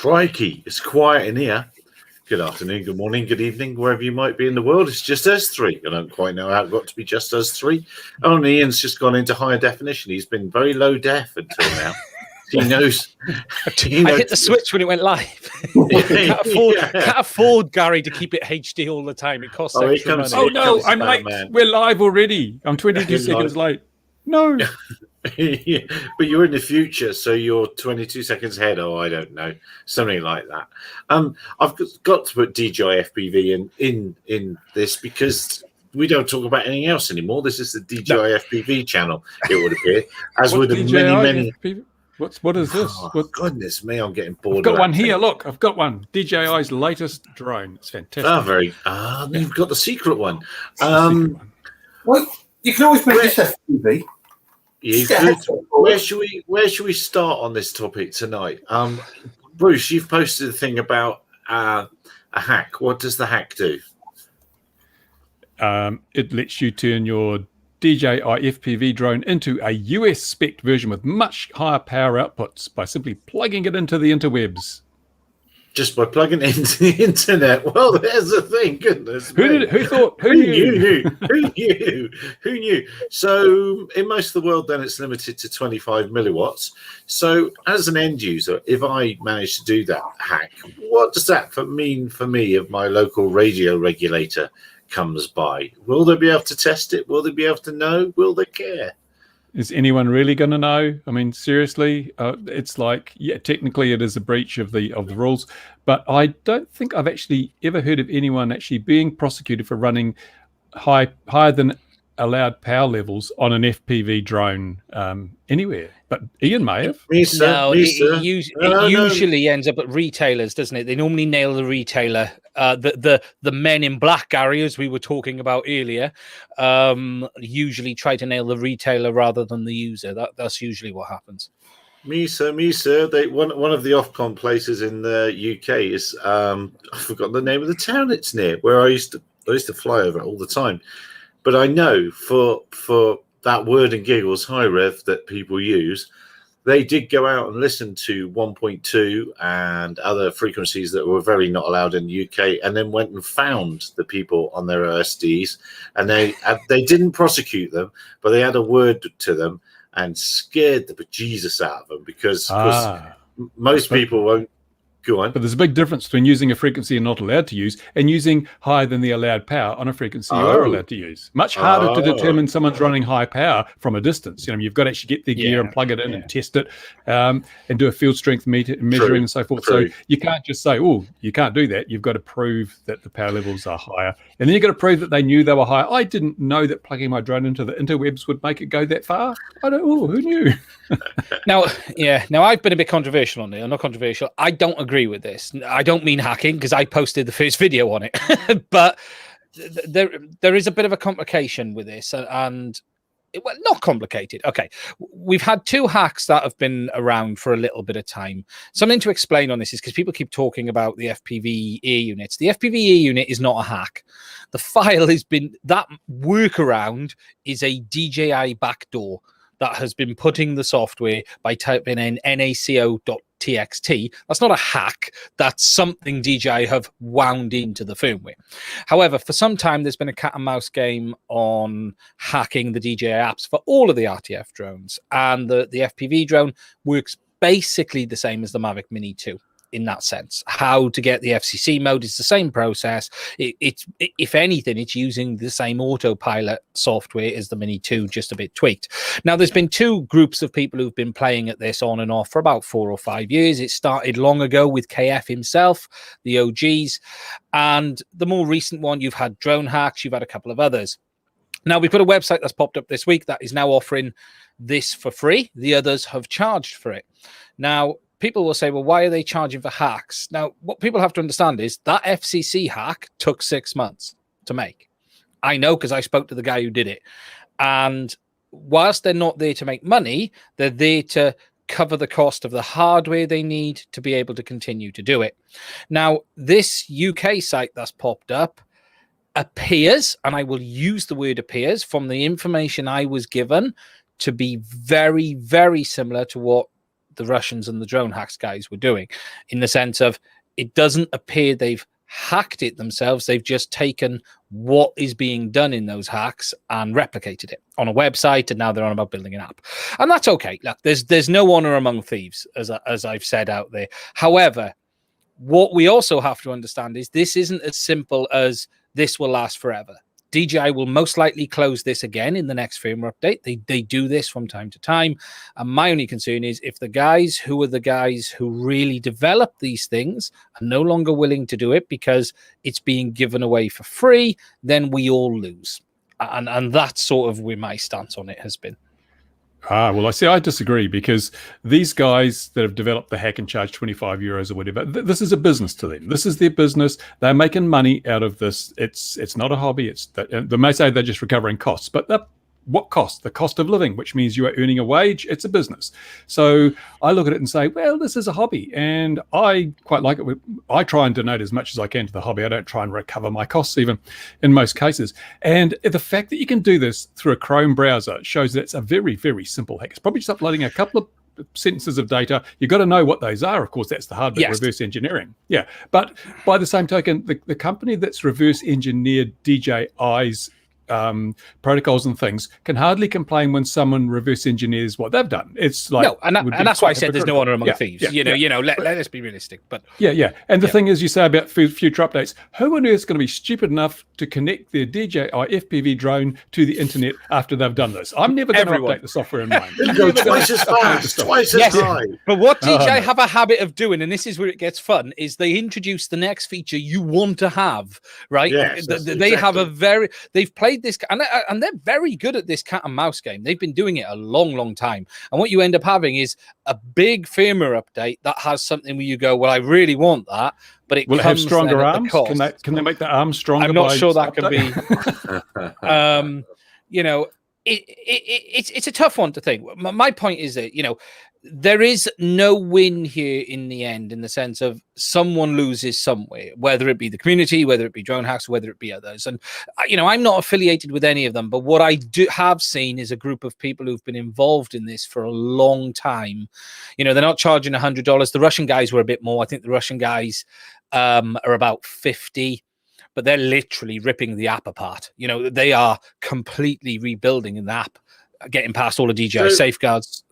Crikey, it's quiet in here. Good afternoon, good morning, good evening, wherever you might be in the world. It's just us three. I don't quite know how it got to be just us three. Oh, Ian's just gone into higher definition. He's been very low def until now. He knows. I hit the switch when it went live. Can't afford Gary to keep it HD all the time. It costs extra money. Oh no, I'm late. We're live already. I'm 22 seconds late. No. Yeah, but you're in the future, so you're 22 seconds ahead. Oh, I don't know, something like that. I've got to put DJI FPV in this because we don't talk about anything else anymore. This is the DJI FPV channel. It would appear, as would many. FPV? What is this? Oh, goodness me, I'm getting bored. I've got one here. Look, I've got one. DJI's latest drone. It's fantastic. You've got the secret one. Well, you can always make this FPV. Where should we start on this topic tonight? Bruce, you've posted a thing about a hack. What does the hack do? It lets you turn your DJI FPV drone into a US spec version with much higher power outputs by simply plugging it into the interwebs. Just by plugging it into the internet. Well, there's the thing. Goodness me. Who knew? Who knew? So in most of the world, then it's limited to 25 milliwatts. So as an end user, if I manage to do that hack, what does that mean for me if my local radio regulator comes by? Will they be able to test it? Will they be able to know? Will they care? Is anyone really going to know? I mean, seriously, it's like, yeah, technically it is a breach of the rules, but I don't think I've actually ever heard of anyone actually being prosecuted for running higher than allowed power levels on an FPV drone anywhere. But Ian may have. It usually ends up at retailers, doesn't it? They normally nail the retailer. The men in black, Gary, as we were talking about earlier, usually try to nail the retailer rather than the user. That's usually what happens. Me sir. One of the Ofcom places in the UK is I forgot the name of the town it's near, where I used to fly over all the time. But I know for that word and giggles high rev that people use, they did go out and listen to 1.2 and other frequencies that were very not allowed in the UK, and then went and found the people on their OSDs, and they didn't prosecute them, but they had a word to them and scared the bejesus out of them because most people won't. Go on. But there's a big difference between using a frequency you're not allowed to use and using higher than the allowed power on a frequency you are allowed to use. Much harder to determine someone's running high power from a distance. You know, you've got to actually get the gear and plug it in and test it and do a field strength measuring and so forth. True. So you can't just say, oh, you can't do that. You've got to prove that the power levels are higher. And then you've got to prove that they knew they were higher. I didn't know that plugging my drone into the interwebs would make it go that far. Who knew? Now I've been a bit controversial on it. I'm not controversial. I don't agree with this. I don't mean hacking because I posted the first video on it, but there is a bit of a complication with this, and not complicated. Okay, we've had two hacks that have been around for a little bit of time. Something to explain on this is because people keep talking about the FPV ear units. The FPV ear unit is not a hack. The file has been, that workaround is a DJI backdoor that has been putting the software by typing in naco.txt. That's not a hack. That's something DJI have wound into the firmware. However, for some time, there's been a cat and mouse game on hacking the DJI apps for all of the RTF drones. And the FPV drone works basically the same as the Mavic Mini 2. In that sense, how to get the FCC mode is the same process. It's if anything, it's using the same autopilot software as the Mini 2, just a bit tweaked. Now, there's been two groups of people who've been playing at this on and off for about 4 or 5 years. It started long ago with KF himself, the OGs, and the more recent one, you've had Drone Hacks, you've had a couple of others. Now, we've got a website that's popped up this week that is now offering this for free. The others have charged for it. Now, people will say, well, why are they charging for hacks? Now, what people have to understand is that FCC hack took 6 months to make. I know because I spoke to the guy who did it. And whilst they're not there to make money, they're there to cover the cost of the hardware they need to be able to continue to do it. Now, this UK site that's popped up appears, and I will use the word appears, from the information I was given, to be very, very similar to what the Russians and the drone hacks guys were doing, in the sense of it doesn't appear they've hacked it themselves. They've just taken what is being done in those hacks and replicated it on a website, and now they're on about building an app, and that's okay. Look, there's no honor among thieves, as I've said out there. However, what we also have to understand is this isn't as simple as this will last forever. DJI will most likely close this again in the next firmware update. They do this from time to time. And my only concern is if the guys who really develop these things are no longer willing to do it because it's being given away for free, then we all lose. And that's sort of where my stance on it has been. Well, I disagree, because these guys that have developed the hack and charge 25 euros or whatever, this is a business to them. This is their business. They're making money out of this. It's not a hobby. They may say they're just recovering costs, but what cost? The cost of living, which means you are earning a wage. It's a business. So I look at it and say, well, this is a hobby, and I quite like it. I try and donate as much as I can to the hobby. I don't try and recover my costs, even in most cases. And the fact that you can do this through a Chrome browser shows that it's a very, very simple hack. It's probably just uploading a couple of sentences of data. You've got to know what those are. Of course, that's the hard bit, yes. Reverse engineering. Yeah. But by the same token, the company that's reverse engineered DJI's protocols and things can hardly complain when someone reverse engineers what they've done. It's like, no, and that's why I said there's no honor among thieves. Let us be realistic. But and the thing is, you say about future updates, who on earth is going to be stupid enough to connect their DJI FPV drone to the internet after they've done this? I'm never going to update the software in mine. Go twice as fast, twice as high. But what DJI have a habit of doing, and this is where it gets fun, is they introduce the next feature you want to have, right? Yes, they have they've played this, and they're very good at this cat and mouse game. They've been doing it a long time, and what you end up having is a big firmware update that has something where you go, well, I really want that, but it will it have stronger arms? Can they make the arms stronger? I'm not sure that can be. It's a tough one to think. My point is that there is no win here in the end, in the sense of someone loses somewhere, whether it be the community, whether it be drone hacks, whether it be others. And, I'm not affiliated with any of them, but what I have seen is a group of people who've been involved in this for a long time. They're not charging $100. The Russian guys were a bit more. I think the Russian guys are about 50, but they're literally ripping the app apart. They are completely rebuilding the app, getting past all the DJI safeguards,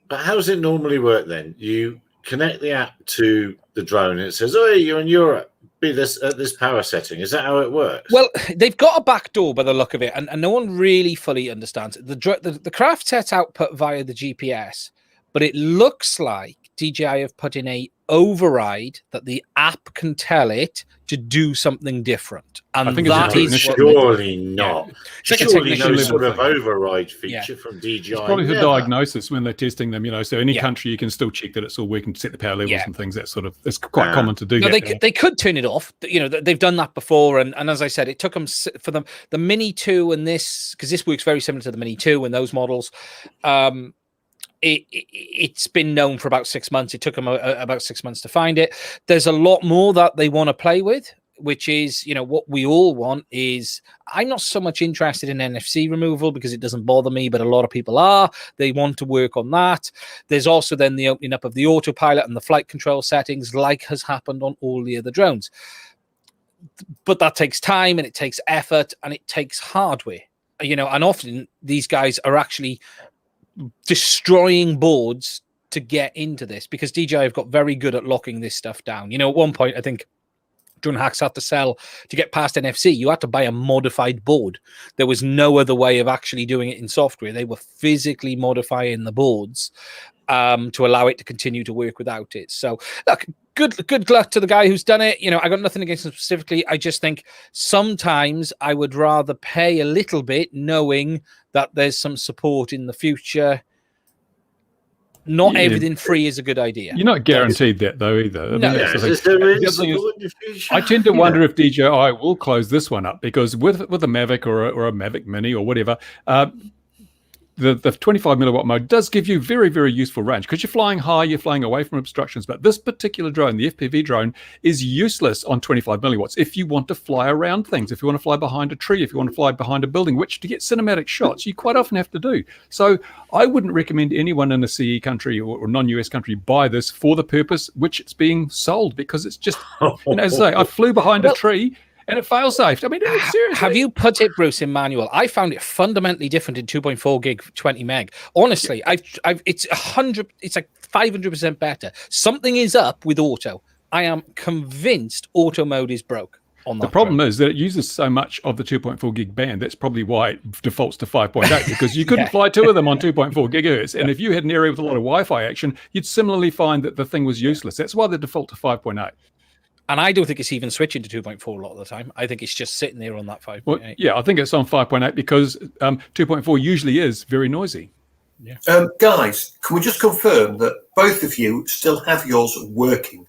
But how does it normally work then? You connect the app to the drone and it says, oh, you're in Europe, be this at this power setting. Is that how it works? Well, they've got a back door by the look of it, and no one really fully understands it. The craft sets output via the GPS, but it looks like DJI have put in a override that the app can tell it to do something different. And I think that is surely not. It's like surely no sort of override feature from DJI. It's probably the diagnosis when they're testing them, so any country you can still check that it's all working, set the power levels and things. That sort of, it's quite common to do that. They could turn it off. They've done that before, and as I said, it took them for them the Mini 2 and this, because this works very similar to the Mini 2 and those models. It's been known for about 6 months. It took them about 6 months to find it. There's a lot more that they want to play with, which is, what we all want is, I'm not so much interested in NFC removal because it doesn't bother me, but a lot of people are. They want to work on that. There's also then the opening up of the autopilot and the flight control settings, like has happened on all the other drones. But that takes time, and it takes effort, and it takes hardware. And often these guys are actually destroying boards to get into this, because DJI have got very good at locking this stuff down. At one point, I think drone hacks had to sell to get past NFC. You had to buy a modified board. There was no other way of actually doing it in software. They were physically modifying the boards to allow it to continue to work without it. So look, good luck to the guy who's done it. I got nothing against him specifically. I just think sometimes I would rather pay a little bit knowing that there's some support in the future. Not everything free is a good idea. You're not guaranteed that though either. I tend to wonder if DJI will close this one up, because with a Mavic or a Mavic Mini or whatever, the 25 milliwatt mode does give you very, very useful range because you're flying high, you're flying away from obstructions. But this particular drone, the FPV drone, is useless on 25 milliwatts if you want to fly around things, if you want to fly behind a tree, if you want to fly behind a building, which to get cinematic shots, you quite often have to do. So I wouldn't recommend anyone in a CE country or non-US country buy this for the purpose which it's being sold, because it's just, as I say, I flew behind a tree and it fail safe. I mean, seriously. Have you put it, Bruce, in manual? I found it fundamentally different in 2.4 gig, 20 meg. Honestly, it's 100. It's like 500% better. Something is up with auto. I am convinced auto mode is broke. The problem is that it uses so much of the 2.4 gig band. That's probably why it defaults to 5.8, because you couldn't fly two of them on 2.4 gigahertz. And if you had an area with a lot of Wi-Fi action, you'd similarly find that the thing was useless. That's why they default to 5.8. And I don't think it's even switching to 2.4 a lot of the time. I think it's just sitting there on that 5.8. Well, yeah, I think it's on 5.8 because 2.4 usually is very noisy. Yeah. Guys, can we just confirm that both of you still have yours working?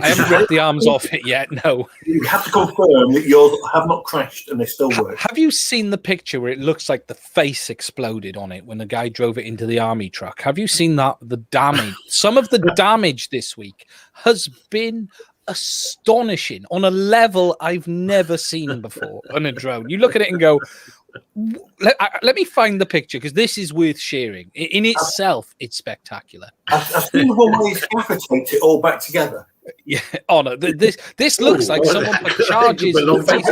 I haven't ripped the arms off it yet, no. You have to confirm that yours have not crashed and they still work. Have you seen the picture where it looks like the face exploded on it when the guy drove it into the army truck? Have you seen that? The damage. Some of the damage this week has been astonishing on a level I've never seen before on a drone. You look at it and go, let me find the picture, because this is worth sharing. In itself, it's spectacular. I've seen the one where his gaffer taped it all back together. Yeah, Honor. This looks like someone put charges in the face,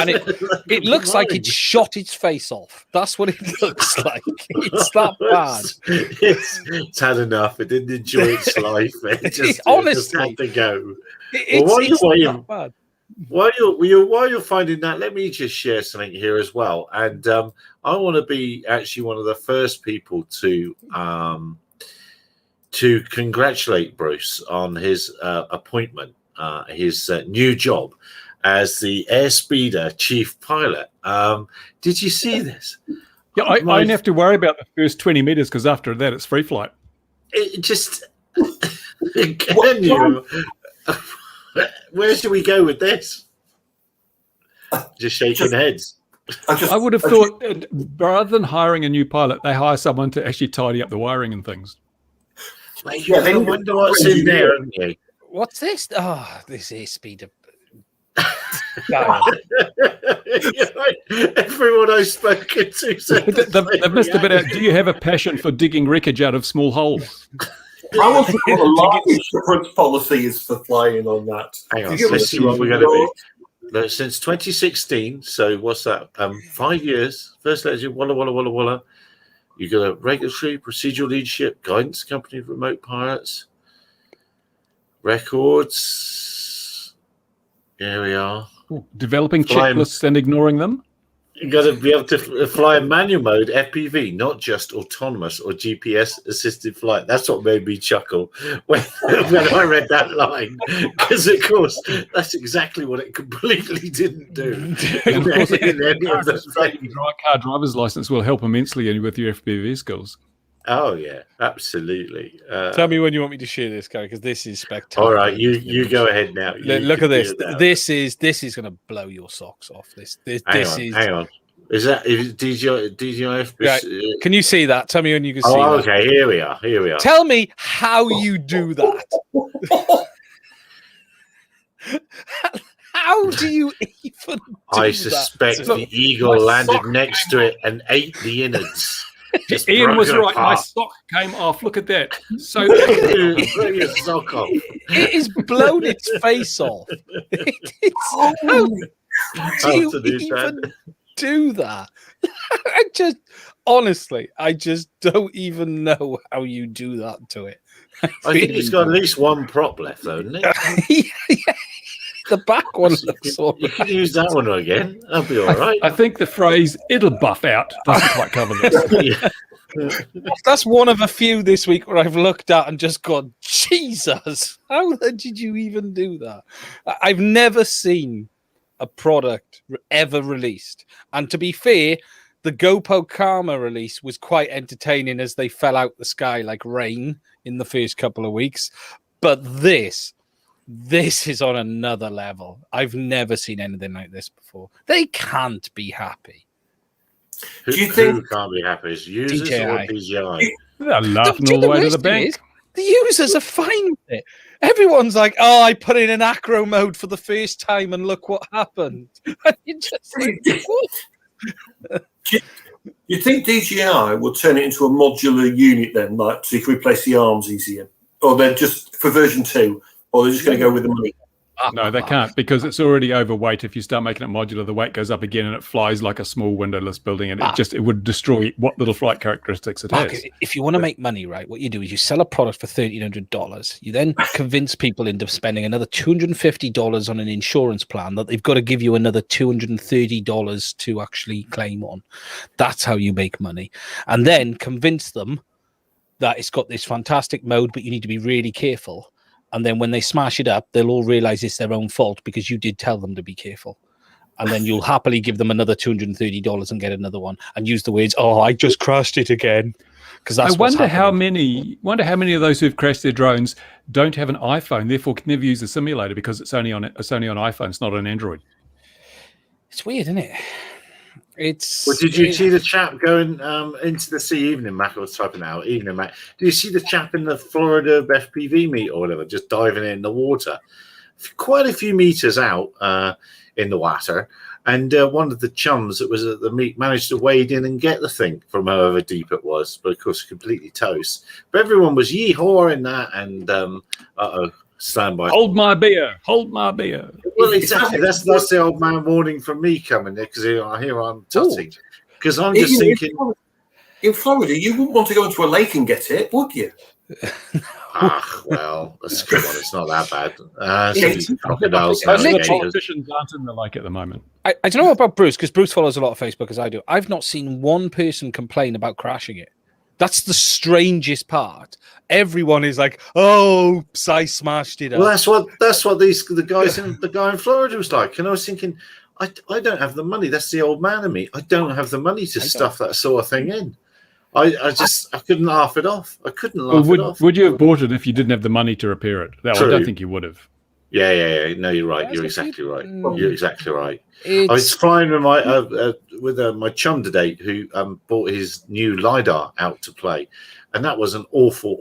and it looks like it shot its face off. That's what it looks like. It's that bad. It's had enough. It didn't enjoy its life. It just Honestly, had to go. While you're finding that, let me just share something here as well. And I want to be actually one of the first people to congratulate Bruce on his appointment, his new job as the Airspeeder chief pilot. Did you see this? Yeah, I don't have to worry about the first 20 meters, because after that it's free flight. It just can you? Where should we go with this? Just shaking heads. I would have thought, rather than hiring a new pilot, they hire someone to actually tidy up the wiring and things. Yeah, I wonder what's in there, haven't you? What's this? Oh, this Airspeeder. Everyone I've spoken to said they missed a bit out. Do you have a passion for digging wreckage out of small holes? I want to know what the life insurance policy is for flying on that. Hang on, let's see what we're going to be. Since 2016, so what's that? 5 years. First letter, Walla Walla Walla Walla. You got a regulatory, procedural leadership, guidance company of remote pilots, records. Here we are. Developing checklists and ignoring them. You got to be able to fly in manual mode FPV, not just autonomous or GPS assisted flight. That's what made me chuckle when I read that line, because of course that's exactly what it completely didn't do. And of course, car driver's license will help immensely with your FPV skills. Oh yeah, absolutely. Tell me when you want me to share this, guy, because this is spectacular. All right, you go ahead now. Look at this. This is going to blow your socks off. Hang on. Is DJI FPV? Right. Can you see that? Tell me when you can see that. Okay. Here we are. Tell me how you do that. How do you even do I suspect that? the eagle landed next to it and ate the innards. Ian was right. My sock came off. Look at that. So your sock off. It is blown its face off. How do you even do that? I just don't even know how you do that to it. I think he's got at least one prop left, though, hasn't he? Yeah. The back one looks all right. You can use that one again. That'll be all right. I think the phrase "it'll buff out" doesn't quite cover this. That's one of a few this week where I've looked at and just gone, Jesus, how did you even do that? I've never seen a product ever released. And to be fair, the GoPro Karma release was quite entertaining as they fell out the sky like rain in the first couple of weeks. But this is on another level. I've never seen anything like this before. They can't be happy. Who, Do you think- who can't be happy? Is users or DJI? DJI? They're laughing Do you all the know way to worst the thing bank. is, the users are fine with it. Everyone's like, "Oh, I put in an acro mode for the first time, and look what happened." And you're just like, "What?" You think DJI will turn it into a modular unit then, like so you can replace the arms easier, or they're just for version 2, or they're just going to go with the money? No, they can't because it's already overweight. If you start making it modular, the weight goes up again and it flies like a small windowless building, and it would destroy what little flight characteristics it Mark, has. if you want to make money, right, what you do is you sell a product for $1,300. You then convince people into spending another $250 on an insurance plan that they've got to give you another $230 to actually claim on. That's how you make money. And then convince them that it's got this fantastic mode, but you need to be really careful. And then when they smash it up, they'll all realize it's their own fault because you did tell them to be careful. And then you'll happily give them another $230 and get another one and use the words, "Oh, I just crashed it again." Because that's I wonder how many of those who've crashed their drones don't have an iPhone, therefore can never use the simulator because it's only on iPhone, it's not on Android. It's weird, isn't it? Well, did you see the chap going into the sea evening, Mac? I was typing out evening, Mac. Did you see the chap in the Florida FPV meet or whatever, just diving in the water, quite a few meters out in the water, and one of the chums that was at the meet managed to wade in and get the thing from however deep it was, but of course completely toast. But everyone was yee-hawing that, and stand by. Hold my beer. Hold my beer. Well, exactly. That's the old man warning from me coming there because here I'm tutting. Because I'm just thinking. In Florida, you wouldn't want to go into a lake and get it, would you? Well, come on, it's not that bad. Crocodiles. Politicians aren't in the lake at the moment. I don't know about Bruce, because Bruce follows a lot of Facebook as I do. I've not seen one person complain about crashing it. That's the strangest part. Everyone is like, "Oh, I smashed it up." Well, that's what the guy in Florida was like. And I was thinking, I don't have the money. That's the old man in me. I don't have the money to stuff that sort of thing in. I couldn't laugh it off. I couldn't laugh it off. Would you have bought it if you didn't have the money to repair it? I don't think you would have. Yeah. No, you're right. You're exactly right. You're exactly right. I was flying with my chum today who bought his new LiDAR out to play, and that was an awful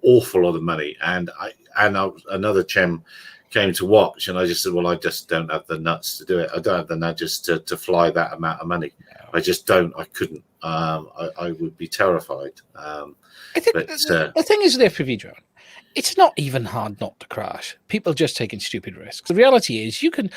lot of money. And another chum came to watch, and I just said, "Well, I just don't have the nuts to do it. I don't have the nudges to fly that amount of money. I just don't. I couldn't. I would be terrified." I think the thing is with the FPV drone, it's not even hard not to crash. People just taking stupid risks. The reality is you can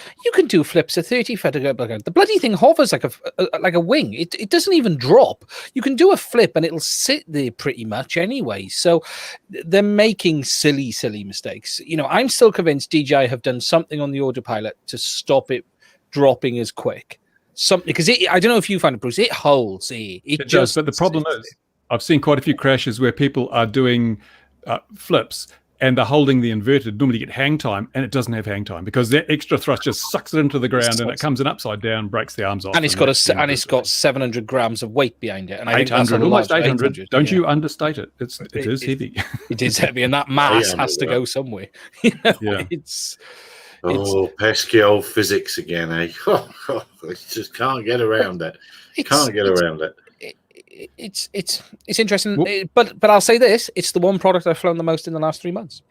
do flips at 30 feet. The bloody thing hovers like a wing. It doesn't even drop. You can do a flip and it'll sit there pretty much anyway. So they're making silly mistakes. You know, I'm still convinced DJI have done something on the autopilot to stop it dropping as quick. Something, because I don't know if you find it, Bruce. It holds. It does. But the problem is, I've seen quite a few crashes where people are doing flips and they're holding the inverted, normally get hang time, and it doesn't have hang time because that extra thrust just sucks it into the ground and it comes in upside down, breaks the arms off. And it's got 700 grams of weight behind it, and 800, almost 800. Don't you understate it? It is heavy. It is heavy, and that mass has to go somewhere. You know, pesky old physics again, eh? Just can't get around it. It's interesting, but I'll say this: it's the one product I've flown the most in the last 3 months.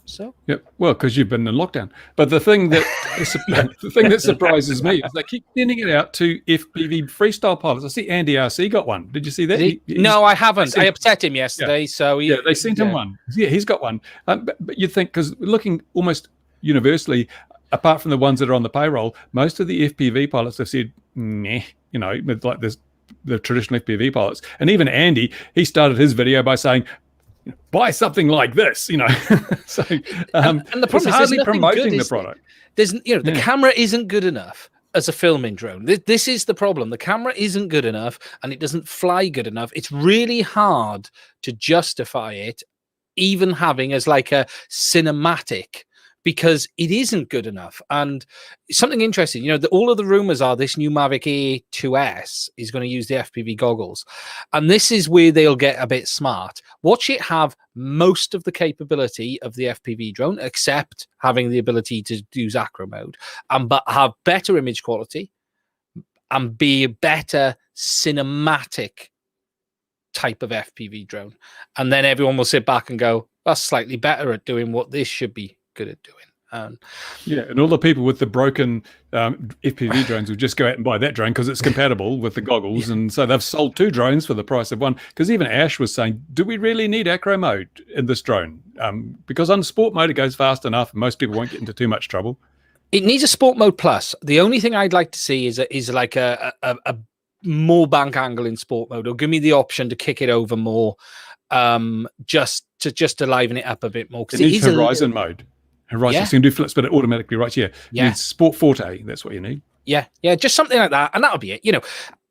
So well, because you've been in lockdown. But the thing that surprises me is they keep sending it out to FPV freestyle pilots. I see Andy RC got one. Did you see that? No, I haven't. I upset him yesterday, so they sent him one. Yeah, he's got one. But you'd think, because looking almost universally, apart from the ones that are on the payroll, most of the FPV pilots have said, "Meh," you know, like this. The traditional FPV pilots, and even Andy, he started his video by saying, "Buy something like this," you know. So, and the problem is hardly promoting the product. The camera isn't good enough as a filming drone. This is the problem. The camera isn't good enough, and it doesn't fly good enough. It's really hard to justify it, even having as like a cinematic, because it isn't good enough. And something interesting, you know, all of the rumors are this new Mavic Air 2S is going to use the FPV goggles. And this is where they'll get a bit smart. Watch it have most of the capability of the FPV drone, except having the ability to use acro mode, but have better image quality and be better cinematic type of FPV drone, and then everyone will sit back and go, that's slightly better at doing what this should be good at doing. Yeah, and all the people with the broken FPV drones will just go out and buy that drone because it's compatible with the goggles, and so they've sold 2 drones for the price of one. Because even Ash was saying, do we really need acro mode in this drone? Because on sport mode it goes fast enough and most people won't get into too much trouble. It needs a sport mode plus. The only thing I'd like to see is like a more bank angle in sport mode, or give me the option to kick it over more, just to liven it up a bit more. It needs horizon mode. Horizon, Yeah. so you can do flips, but it automatically writes. Yeah, Yeah. You need Sport Forte. That's what you need. Yeah, just something like that, and that'll be it. You know,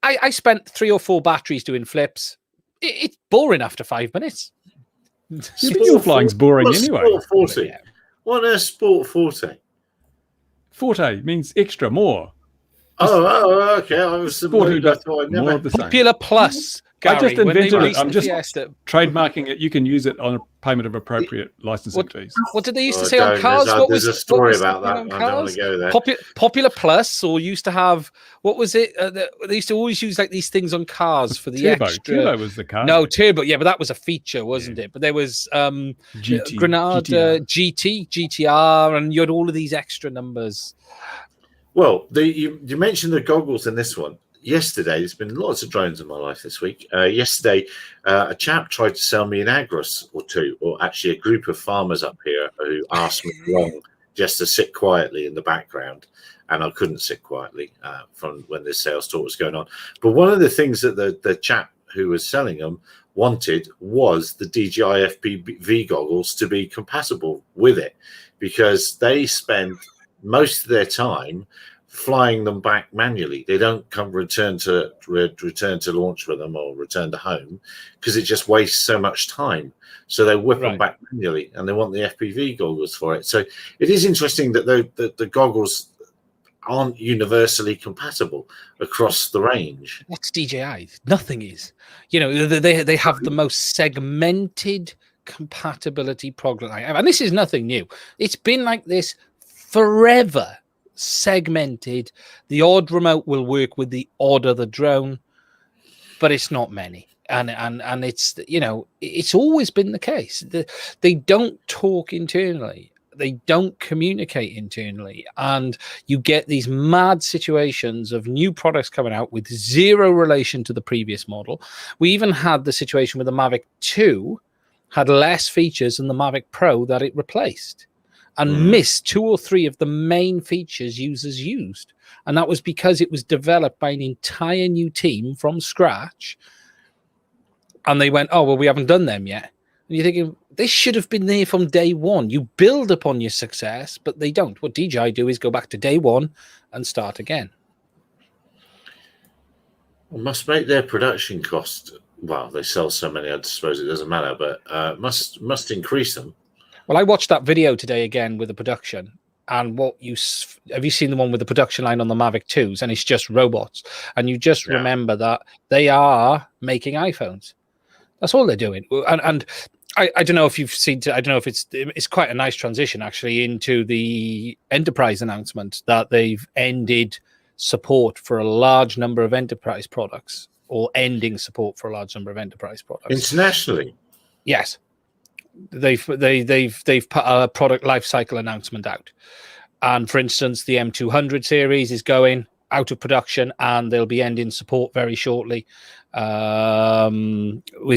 I spent 3 or 4 batteries doing flips. It's boring after 5 minutes. Yeah, but your flying's boring anyway. Sport 40. Yeah. What a Sport 40? Forte means extra, more. Oh, okay. I was Sport, I thought I'd more never. of the same. Popular Plus. Gary, I just when they invented it. released I'm the just Fiesta, trademarking it. You can use it on a payment of appropriate licensing fees. what did they used to Oh, say on don't. cars? There's a story about that. On I don't want cars? to go there. Popular Plus, or used to have, what was it? They used to always use like these things on cars for the Turbo. extra. Turbo was the car. No, Turbo. Yeah, but that was a feature, wasn't it? But there was GT, Granada, GT, GTR, and you had all of these extra numbers. Well, you mentioned the goggles in this one. Yesterday, there's been lots of drones in my life this week. Yesterday, a chap tried to sell me an Agros or 2, or actually a group of farmers up here who asked me long just to sit quietly in the background. And I couldn't sit quietly from when this sales talk was going on. But one of the things that the chap who was selling them wanted was the DJI FPV goggles to be compatible with it, because they spend most of their time flying them back manually. They don't return to launch with them or return to home, because it just wastes so much time. So they whip them back manually, and they want the FPV goggles for it. So it is interesting that the goggles aren't universally compatible across the range. What's DJI? Nothing is. You know, they have the most segmented compatibility program, and this is nothing new. It's been like this forever. Segmented. The odd remote will work with the odd other drone, but it's not many. And it's, you know, it's always been the case. They don't talk internally. They don't communicate internally. And you get these mad situations of new products coming out with zero relation to the previous model. We even had the situation with the Mavic 2 had less features than the Mavic Pro that it replaced, and missed 2 or 3 of the main features users used. And that was because it was developed by an entire new team from scratch. And they went, oh, well, we haven't done them yet. And you're thinking, they should have been there from day one. You build upon your success, but they don't. What DJI do is go back to day one and start again. Well, must make their production cost, well, they sell so many, I suppose it doesn't matter, but must increase them. Well, I watched that video today again with the production, and have you seen the one with the production line on the Mavic 2s, and it's just robots, and you just remember that they are making iPhones. That's all they're doing. And I don't know if you've seen, I don't know if it's quite a nice transition actually into the enterprise announcement that they've ended support for a large number of enterprise products, or ending support for a large number of enterprise products Internationally. Yes. They've put a product life cycle announcement out, and for instance, the M200 series is going out of production, and they'll be ending support very shortly. With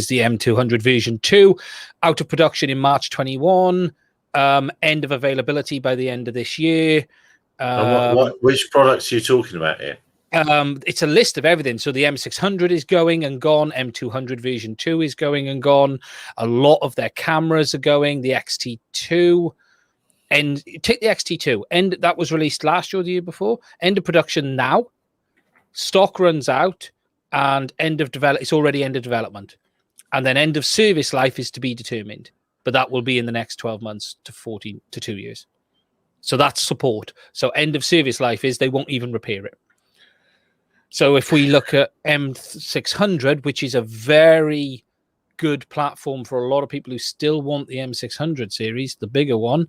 the M200 version 2 out of production in March 21, end of availability by the end of this year. Which products are you talking about here? It's a list of everything. So the M600 is going and gone. M200 version 2 is going and gone. A lot of their cameras are going. The XT2, and take the XT2. And that was released last year or the year before. End of production now. Stock runs out, and it's already end of development. And then end of service life is to be determined. But that will be in the next 12 months to 14 to 2 years. So that's support. So end of service life is they won't even repair it. So if we look at M600, which is a very good platform for a lot of people who still want the M600 series, the bigger one,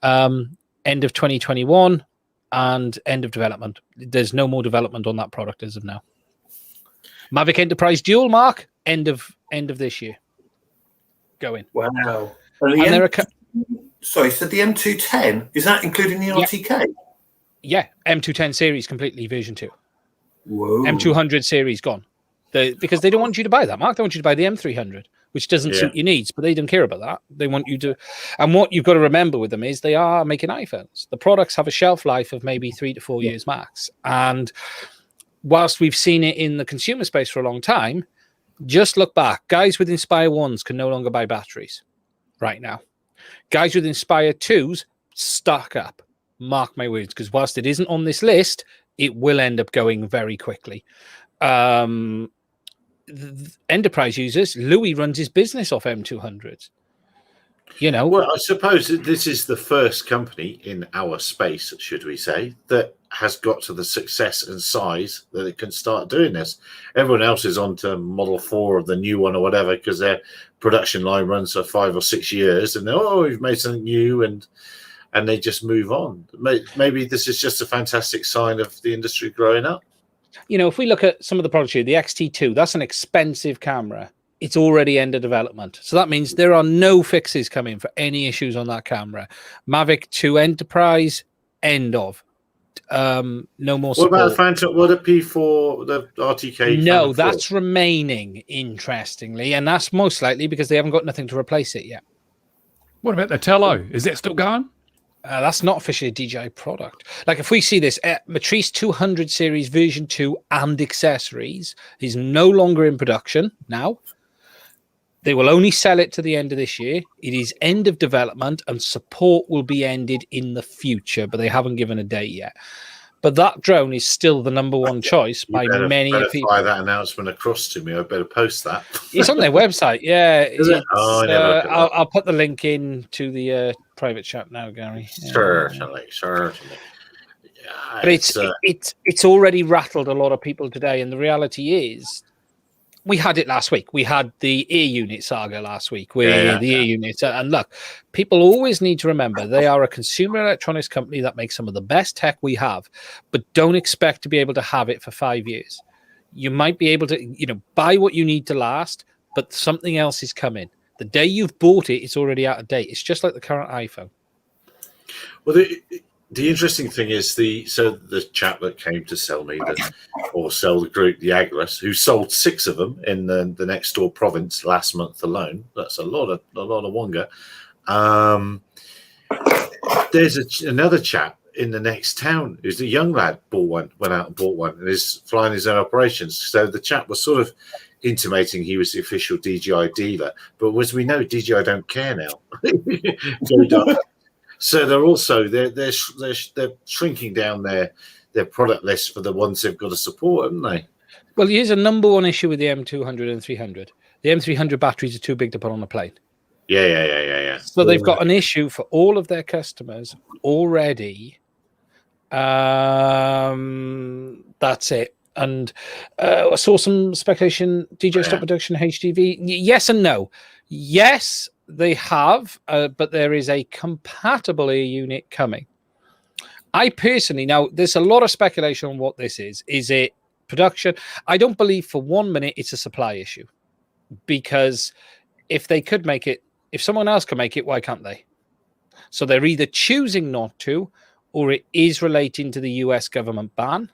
end of 2021 and end of development. There's no more development on that product as of now. Mavic Enterprise Dual, Mark, end of this year. Going. Wow. Sorry, so the M210, is that including the RTK? Yeah, M210 series completely version 2. Whoa. M200 series gone. Because they don't want you to buy that, Mark. They want you to buy the M300, which doesn't suit your needs, but they don't care about that. They want you to. And what you've got to remember with them is they are making iPhones. The products have a shelf life of maybe 3 to 4 years max. And whilst we've seen it in the consumer space for a long time, just look back. Guys with Inspire 1s can no longer buy batteries right now. Guys with Inspire 2s stock up. Mark my words, because whilst it isn't on this list, it will end up going very quickly. Enterprise users, Louis runs his business off M200s. You know, well, I suppose this is the first company in our space, should we say, that has got to the success and size that it can start doing this. Everyone else is on to Model 4 or the new one or whatever because their production line runs for 5 or 6 years, and we've made something new, and they just move on. Maybe this is just a fantastic sign of the industry growing up. You know, if we look at some of the products here, the XT2, that's an expensive camera. It's already end of development. So that means there are no fixes coming for any issues on that camera. Mavic 2 Enterprise, end of. No more support. What about the Phantom? What a P4, the RTK? No, that's remaining, interestingly. And that's most likely because they haven't got nothing to replace it yet. What about the Tello? Is that still going? That's not officially a DJI product. Like if we see this, Matrice 200 series version 2 and accessories is no longer in production now. They will only sell it to the end of this year. It is end of development and support will be ended in the future, but they haven't given a date yet. But that drone is still the number one choice by many people. Fire that announcement across to me. I better post that. It's on their website. Yeah. Is it? Oh, I never looked at that. I'll put the link in to the private chat now, Gary. Certainly. Yeah, but it's already rattled a lot of people today, and the reality is, we had it last week. We had the ear unit saga last week. Ear units. And look, people always need to remember they are a consumer electronics company that makes some of the best tech we have, but don't expect to be able to have it for 5 years. You might be able to, buy what you need to last, but something else is coming. The day you've bought it, it's already out of date. It's just like the current iPhone. Well, the interesting thing is the chap that came to sell me sell the group, the Agras, who sold 6 of them in the next door province last month alone. That's a lot of wonga. There's another chap in the next town who's a young lad, went out and bought one, and is flying his own operations. So the chap was sort of intimating he was the official DJI dealer, but as we know, DJI don't care now. So they're shrinking down their product list for the ones they've got to support, haven't they? Well, here's a number one issue with the M200 and 300. The M300 batteries are too big to put on a plane. Yeah. So they've got an issue for all of their customers already. That's it. And I saw some speculation, DJ stop production, HDV. Yes and no. Yes, they have, but there is a compatible ear unit coming. I personally, now there's a lot of speculation on what this is. Is it production? I don't believe for 1 minute it's a supply issue, because if they could make it, if someone else can make it, why can't they? So they're either choosing not to, or it is relating to the US government ban.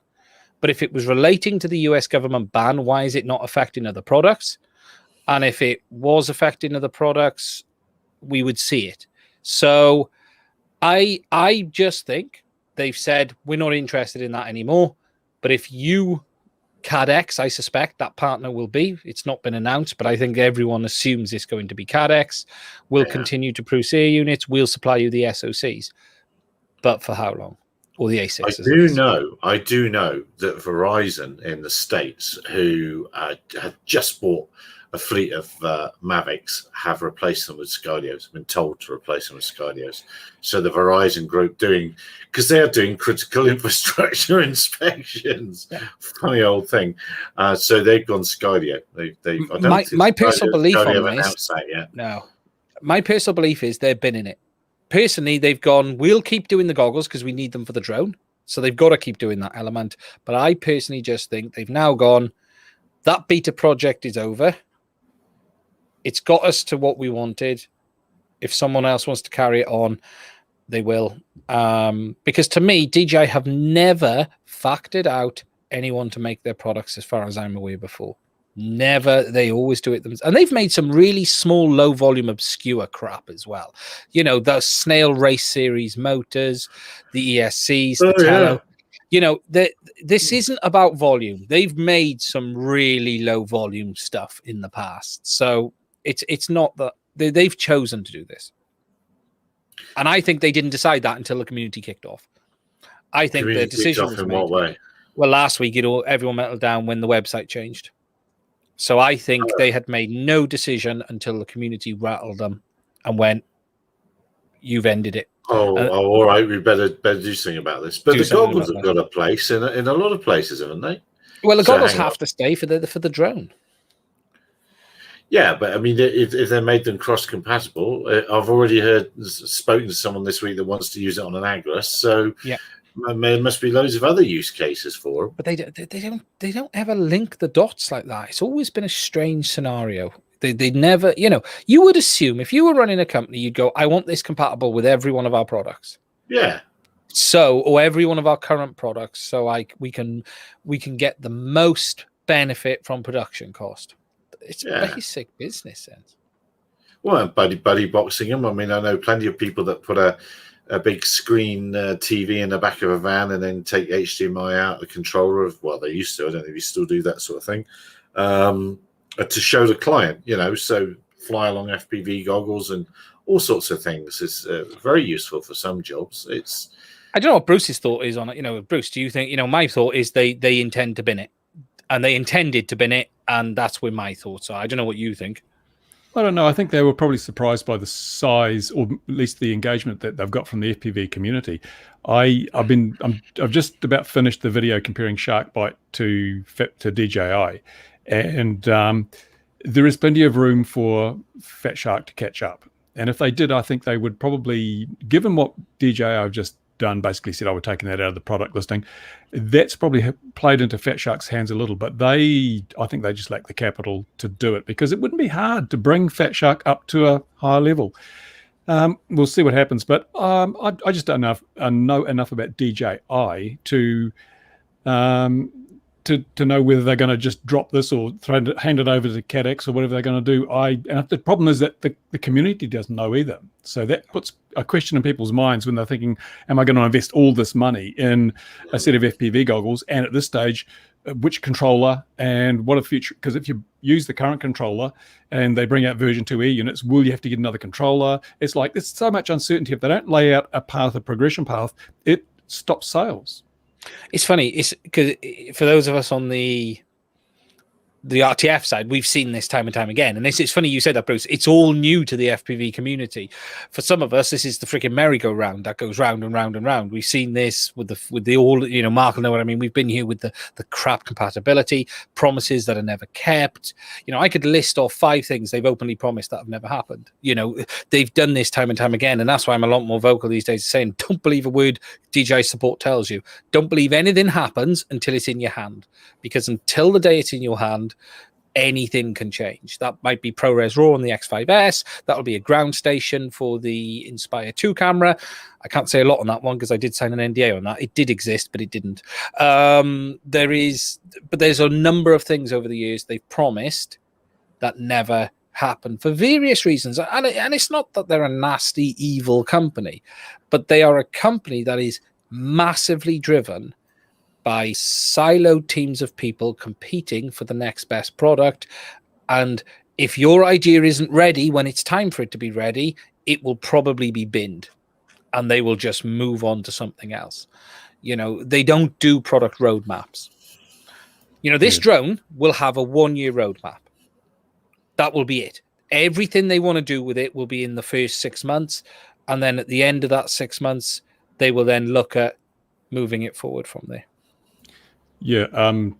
But if it was relating to the US government ban, why is it not affecting other products? And if it was affecting other products, we would see it. So I just think they've said, we're not interested in that anymore. But if you, CADX, I suspect that partner will be. It's not been announced, but I think everyone assumes it's going to be CADX. We'll continue to produce ear units. We'll supply you the SoCs. But for how long? Or the A6. I do know that Verizon in the States, who had just bought a fleet of Mavics, have replaced them with Skydios, been told to replace them with Skydios. So the Verizon group because they are doing critical infrastructure inspections. Funny old thing. So they've gone Skydio. My personal belief on this, that yet. No. My personal belief is they've been in it. Personally, they've gone, we'll keep doing the goggles because we need them for the drone. So they've got to keep doing that element. But I personally just think they've now gone, That beta project is over. It's got us to what we wanted. If someone else wants to carry it on, they will. Because to me, DJI have never factored out anyone to make their products as far as I'm aware before. Never. They always do it themselves. And they've made some really small, low volume, obscure crap as well. You know, the Snail Race Series motors, the ESCs, the Tello. You know, this isn't about volume. They've made some really low volume stuff in the past. So it's not that they've chosen to do this. And I think they didn't decide that until the community kicked off. I think the decision was made. What way? Well, last week, everyone melted down when the website changed. So I think they had made no decision until the community rattled them and went, "You've ended it." All right. We better do something about this. But the goggles have got a place in a lot of places, haven't they? Well, the goggles have to stay for the drone. Yeah, but I mean, if they made them cross-compatible, I've already spoken to someone this week that wants to use it on an Agras. So yeah, there must be loads of other use cases for them. But they don't ever link the dots like that. It's always been a strange scenario. They never, you would assume if you were running a company, you'd go, I want this compatible with every one of our products. Yeah. Or every one of our current products. So we can get the most benefit from production cost. It's basic business sense. Well, and buddy boxing them. I mean, I know plenty of people that put a big screen TV in the back of a van and then take HDMI out the controller they used to. I don't know if you still do that sort of thing. To show the client, so fly along FPV goggles and all sorts of things is very useful for some jobs. I don't know what Bruce's thought is on it. Bruce, do you think, my thought is they intend to bin it, and they intended to bin it, and that's where my thoughts are. I don't know what you think. I don't know. I think they were probably surprised by the size, or at least the engagement that they've got from the FPV community. I've just about finished the video comparing SharkBite to DJI, and there is plenty of room for Fat Shark to catch up. And if they did, I think they would probably, given what DJI have just done, basically said, we're taking that out of the product listing. That's probably played into Fat Shark's hands a little, but I think they just lack the capital to do it, because it wouldn't be hard to bring Fat Shark up to a higher level. We'll see what happens, but I just don't know enough about DJI to know whether they're going to just drop this or hand it over to CADX or whatever they're going to do. And the problem is that the community doesn't know either. So that puts a question in people's minds when they're thinking, am I going to invest all this money in a set of FPV goggles? And at this stage, which controller and what a future? Because if you use the current controller and they bring out version 2E units, will you have to get another controller? It's like, there's so much uncertainty. If they don't lay out a progression path, it stops sales. It's funny. It's because for those of us on the RTF side, we've seen this time and time again. And it's funny you said that, Bruce. It's all new to the FPV community. For some of us, this is the freaking merry-go-round that goes round and round and round. We've seen this with the all, Mark will know what I mean. We've been here with the crap compatibility, promises that are never kept. I could list off 5 things they've openly promised that have never happened. They've done this time and time again. And that's why I'm a lot more vocal these days, saying, don't believe a word DJI support tells you. Don't believe anything happens until it's in your hand. Because until the day it's in your hand, anything can change. That might be ProRes RAW on the X5S. That'll be a ground station for the Inspire 2 camera. I can't say a lot on that one because I did sign an NDA on that. It did exist, but it didn't. There's a number of things over the years they've promised that never happened for various reasons. And it's not that they're a nasty, evil company, but they are a company that is massively driven by siloed teams of people competing for the next best product. And if your idea isn't ready when it's time for it to be ready, it will probably be binned and they will just move on to something else. They don't do product roadmaps. This drone will have a 1-year roadmap. That will be it. Everything they want to do with it will be in the first 6 months. And then at the end of that 6 months, they will then look at moving it forward from there. Yeah,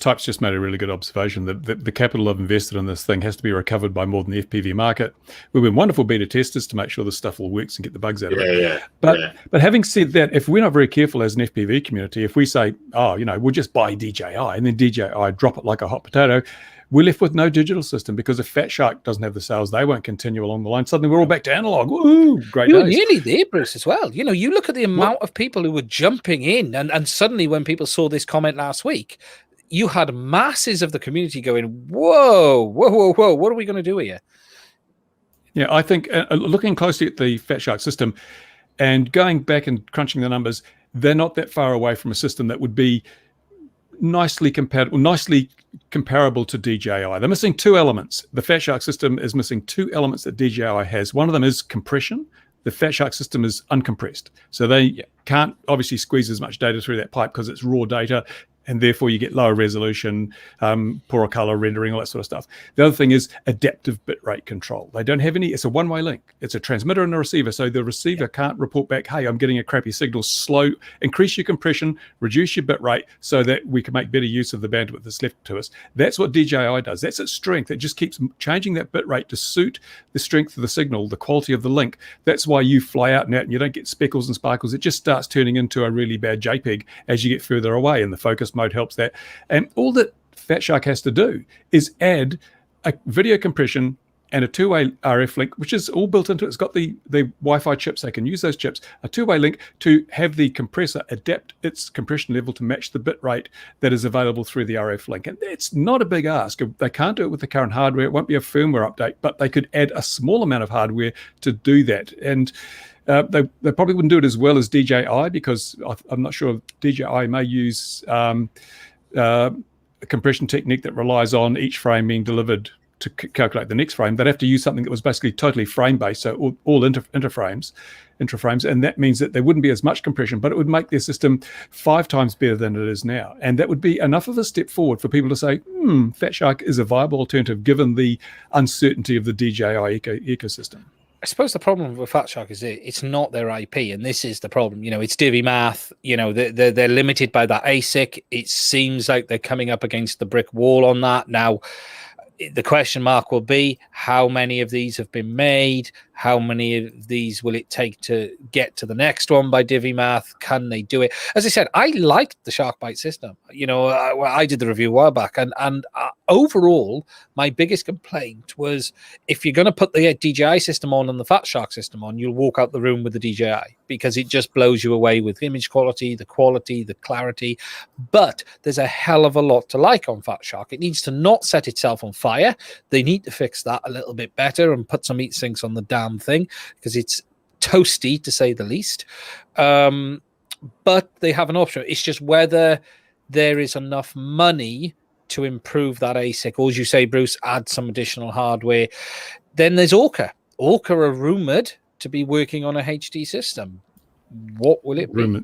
Type's just made a really good observation that the capital I've invested in this thing has to be recovered by more than the FPV market. We've been wonderful beta testers to make sure this stuff all works and get the bugs out of it. But having said that, if we're not very careful as an FPV community, if we say, we'll just buy DJI and then DJI drop it like a hot potato, we're left with no digital system, because if Fat Shark doesn't have the sales, they won't continue along the line. Suddenly we're all back to analog. Woo, great You were days. nearly there, Bruce, as well. You know, you look at the amount of people who were jumping in, and suddenly when people saw this comment last week, you had masses of the community going, whoa, whoa, whoa, whoa, what are we going to do here? Yeah, I think looking closely at the Fat Shark system and going back and crunching the numbers, they're not that far away from a system that would be nicely comparable to DJI. They're missing two elements. The Fat Shark system is missing two elements that DJI has. One of them is compression. The Fat Shark system is uncompressed. So they can't obviously squeeze as much data through that pipe because it's raw data, and therefore you get lower resolution, poorer color rendering, all that sort of stuff. The other thing is adaptive bitrate control. They don't have any. It's a one-way link. It's a transmitter and a receiver. So the receiver can't report back, hey, I'm getting a crappy signal. Slow, increase your compression, reduce your bitrate so that we can make better use of the bandwidth that's left to us. That's what DJI does. That's its strength. It just keeps changing that bitrate to suit the strength of the signal, the quality of the link. That's why you fly out and out and you don't get speckles and sparkles. It just starts turning into a really bad JPEG as you get further away, and the focus mode helps that. And all that Fat Shark has to do is add a video compression and a two-way RF link, which is all built into it. It's got the Wi-Fi chips. They can use those chips, a two-way link to have the compressor adapt its compression level to match the bit rate that is available through the RF link. And it's not a big ask. They can't do it with the current hardware. It won't be a firmware update, but they could add a small amount of hardware to do that. And they probably wouldn't do it as well as DJI, because I'm not sure DJI may use a compression technique that relies on each frame being delivered to calculate the next frame. They'd have to use something that was basically totally frame-based, so all intraframes, and that means that there wouldn't be as much compression, but it would make their system 5 times better than it is now. And that would be enough of a step forward for people to say, Fat Shark is a viable alternative given the uncertainty of the DJI ecosystem. I suppose the problem with Fat Shark is it's not their IP, and this is the problem. You know, it's Divi Math. You know, they're limited by that ASIC. It seems like they're coming up against the brick wall on that. Now, the question mark will be, how many of these have been made? How many of these will it take to get to the next one by Divi Math? Can they do it? As I said, I liked the SharkBite system. You know, I did the review a while back, and overall, my biggest complaint was, if you're going to put the DJI system on and the Fat Shark system on, you'll walk out the room with the DJI, because it just blows you away with image quality, the clarity. But there's a hell of a lot to like on Fat Shark. It needs to not set itself on fire. They need to fix that a little bit better and put some heat sinks on the damn thing, because it's toasty to say the least. But they have an option. It's just whether there is enough money to improve that ASIC, or as you say, Bruce, add some additional hardware. Then there's Orca. Orca are rumored to be working on a HD system. What will it be?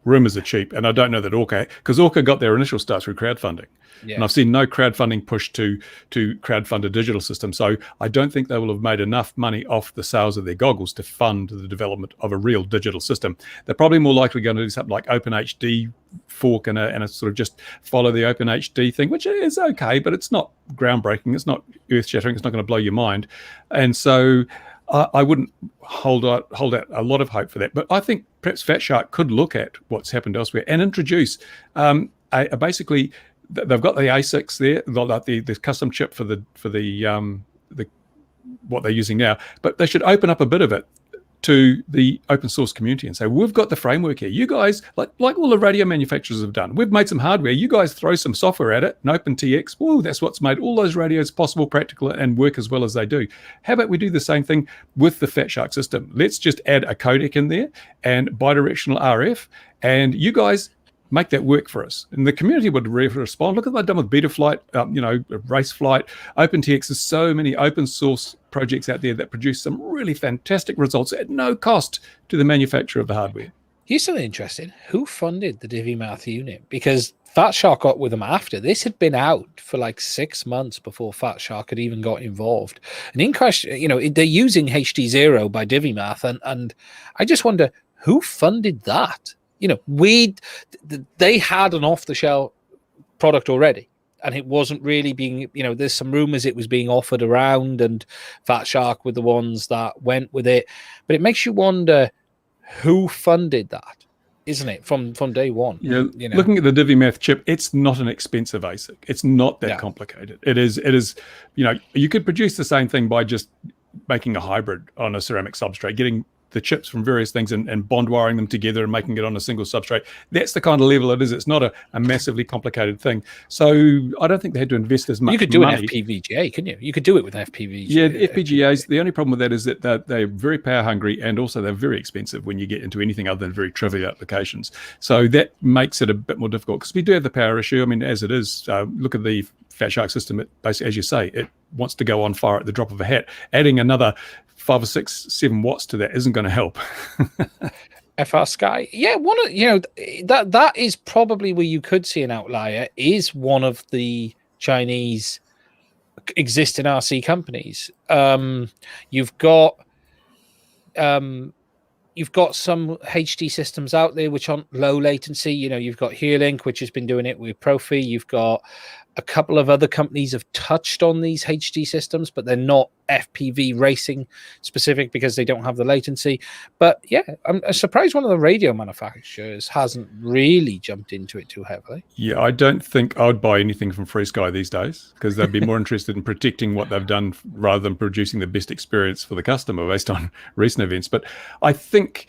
Rumors are cheap, and I don't know that Orca, because Orca got their initial start through crowdfunding, and I've seen no crowdfunding push to crowdfund a digital system. So I don't think they will have made enough money off the sales of their goggles to fund the development of a real digital system. They're probably more likely going to do something like OpenHD fork and a sort of just follow the OpenHD thing, which is okay, but it's not groundbreaking. It's not earth-shattering. It's not going to blow your mind, and so I wouldn't hold out a lot of hope for that. But I think perhaps Fat Shark could look at what's happened elsewhere and introduce basically, they've got the ASICs there, like the custom chip for the what they're using now, but they should open up a bit of it to the open source community and say, we've got the framework here. You guys, like all the radio manufacturers have done, we've made some hardware. You guys throw some software at it, and OpenTX, whoa, that's what's made all those radios possible, practical, and work as well as they do. How about we do the same thing with the Fat Shark system? Let's just add a codec in there and bidirectional RF, and you guys make that work for us. And the community would respond. Look at what they've done with Betaflight, Raceflight. OpenTX. There's so many open source projects out there that produce some really fantastic results at no cost to the manufacturer of the hardware. Here's something interesting. Who funded the Divi Math unit? Because Fat Shark got with them after. This had been out for like 6 months before Fat Shark had even got involved. And in question, you know, they're using HD0 by Divi Math, and I just wonder, who funded that? You know, they had an off-the-shelf product already, and it wasn't really being, you know, there's some rumors it was being offered around, and Fat Shark were the ones that went with it. But it makes you wonder who funded that. isn't it? From day one. Yeah, You know? looking at the DiviMath chip, it's not an expensive ASIC. It's not that Yeah. complicated. It is. You know, you could produce the same thing by just making a hybrid on a ceramic substrate, getting the chips from various things and bond wiring them together and making it on a single substrate. That's the kind of level it is. It's not a massively complicated thing. So I don't think they had to invest as much. You could do money. an FPVGA, couldn't you? You could do it with FPVGA. Yeah, the FPGAs. The only problem with that is that they're very power hungry, and also they're very expensive when you get into anything other than very trivial applications. So that makes it a bit more difficult, because we do have the power issue. I mean, as it is, look at the Fat Shark system. It basically, as you say, it wants to go on fire at the drop of a hat. Adding another 5 or 6, 7 watts to that isn't going to help. FR Sky, yeah, that is probably where you could see an outlier. Is one of the Chinese existing RC companies. You've got some HD systems out there which aren't low latency. You know, you've got Hearlink, which has been doing it with Profi. You've got a couple of other companies have touched on these HD systems, but they're not FPV racing specific because they don't have the latency. But yeah, I'm surprised one of the radio manufacturers hasn't really jumped into it too heavily. Yeah, I don't think I would buy anything from FreeSky these days, because they'd be more interested in protecting what they've done rather than producing the best experience for the customer based on recent events. But I think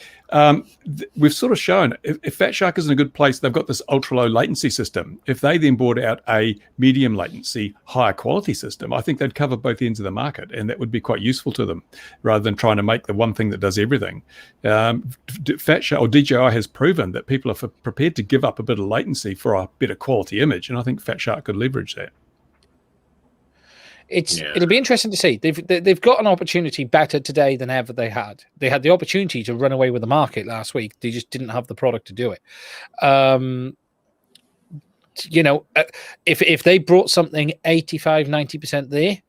we've sort of shown if Fat Shark is in a good place, they've got this ultra low latency system. If they then brought out a medium latency, higher quality system, I think they'd cover both ends of the market, and that would be quite useful to them rather than trying to make the one thing that does everything. Fat Shark or DJI has proven that people are prepared to give up a bit of latency for a better quality image, and I think Fat Shark could leverage that. It'll be interesting to see. They've got an opportunity better today than ever they had. They had the opportunity to run away with the market last week. They just didn't have the product to do it. If they brought something 85, 90% there,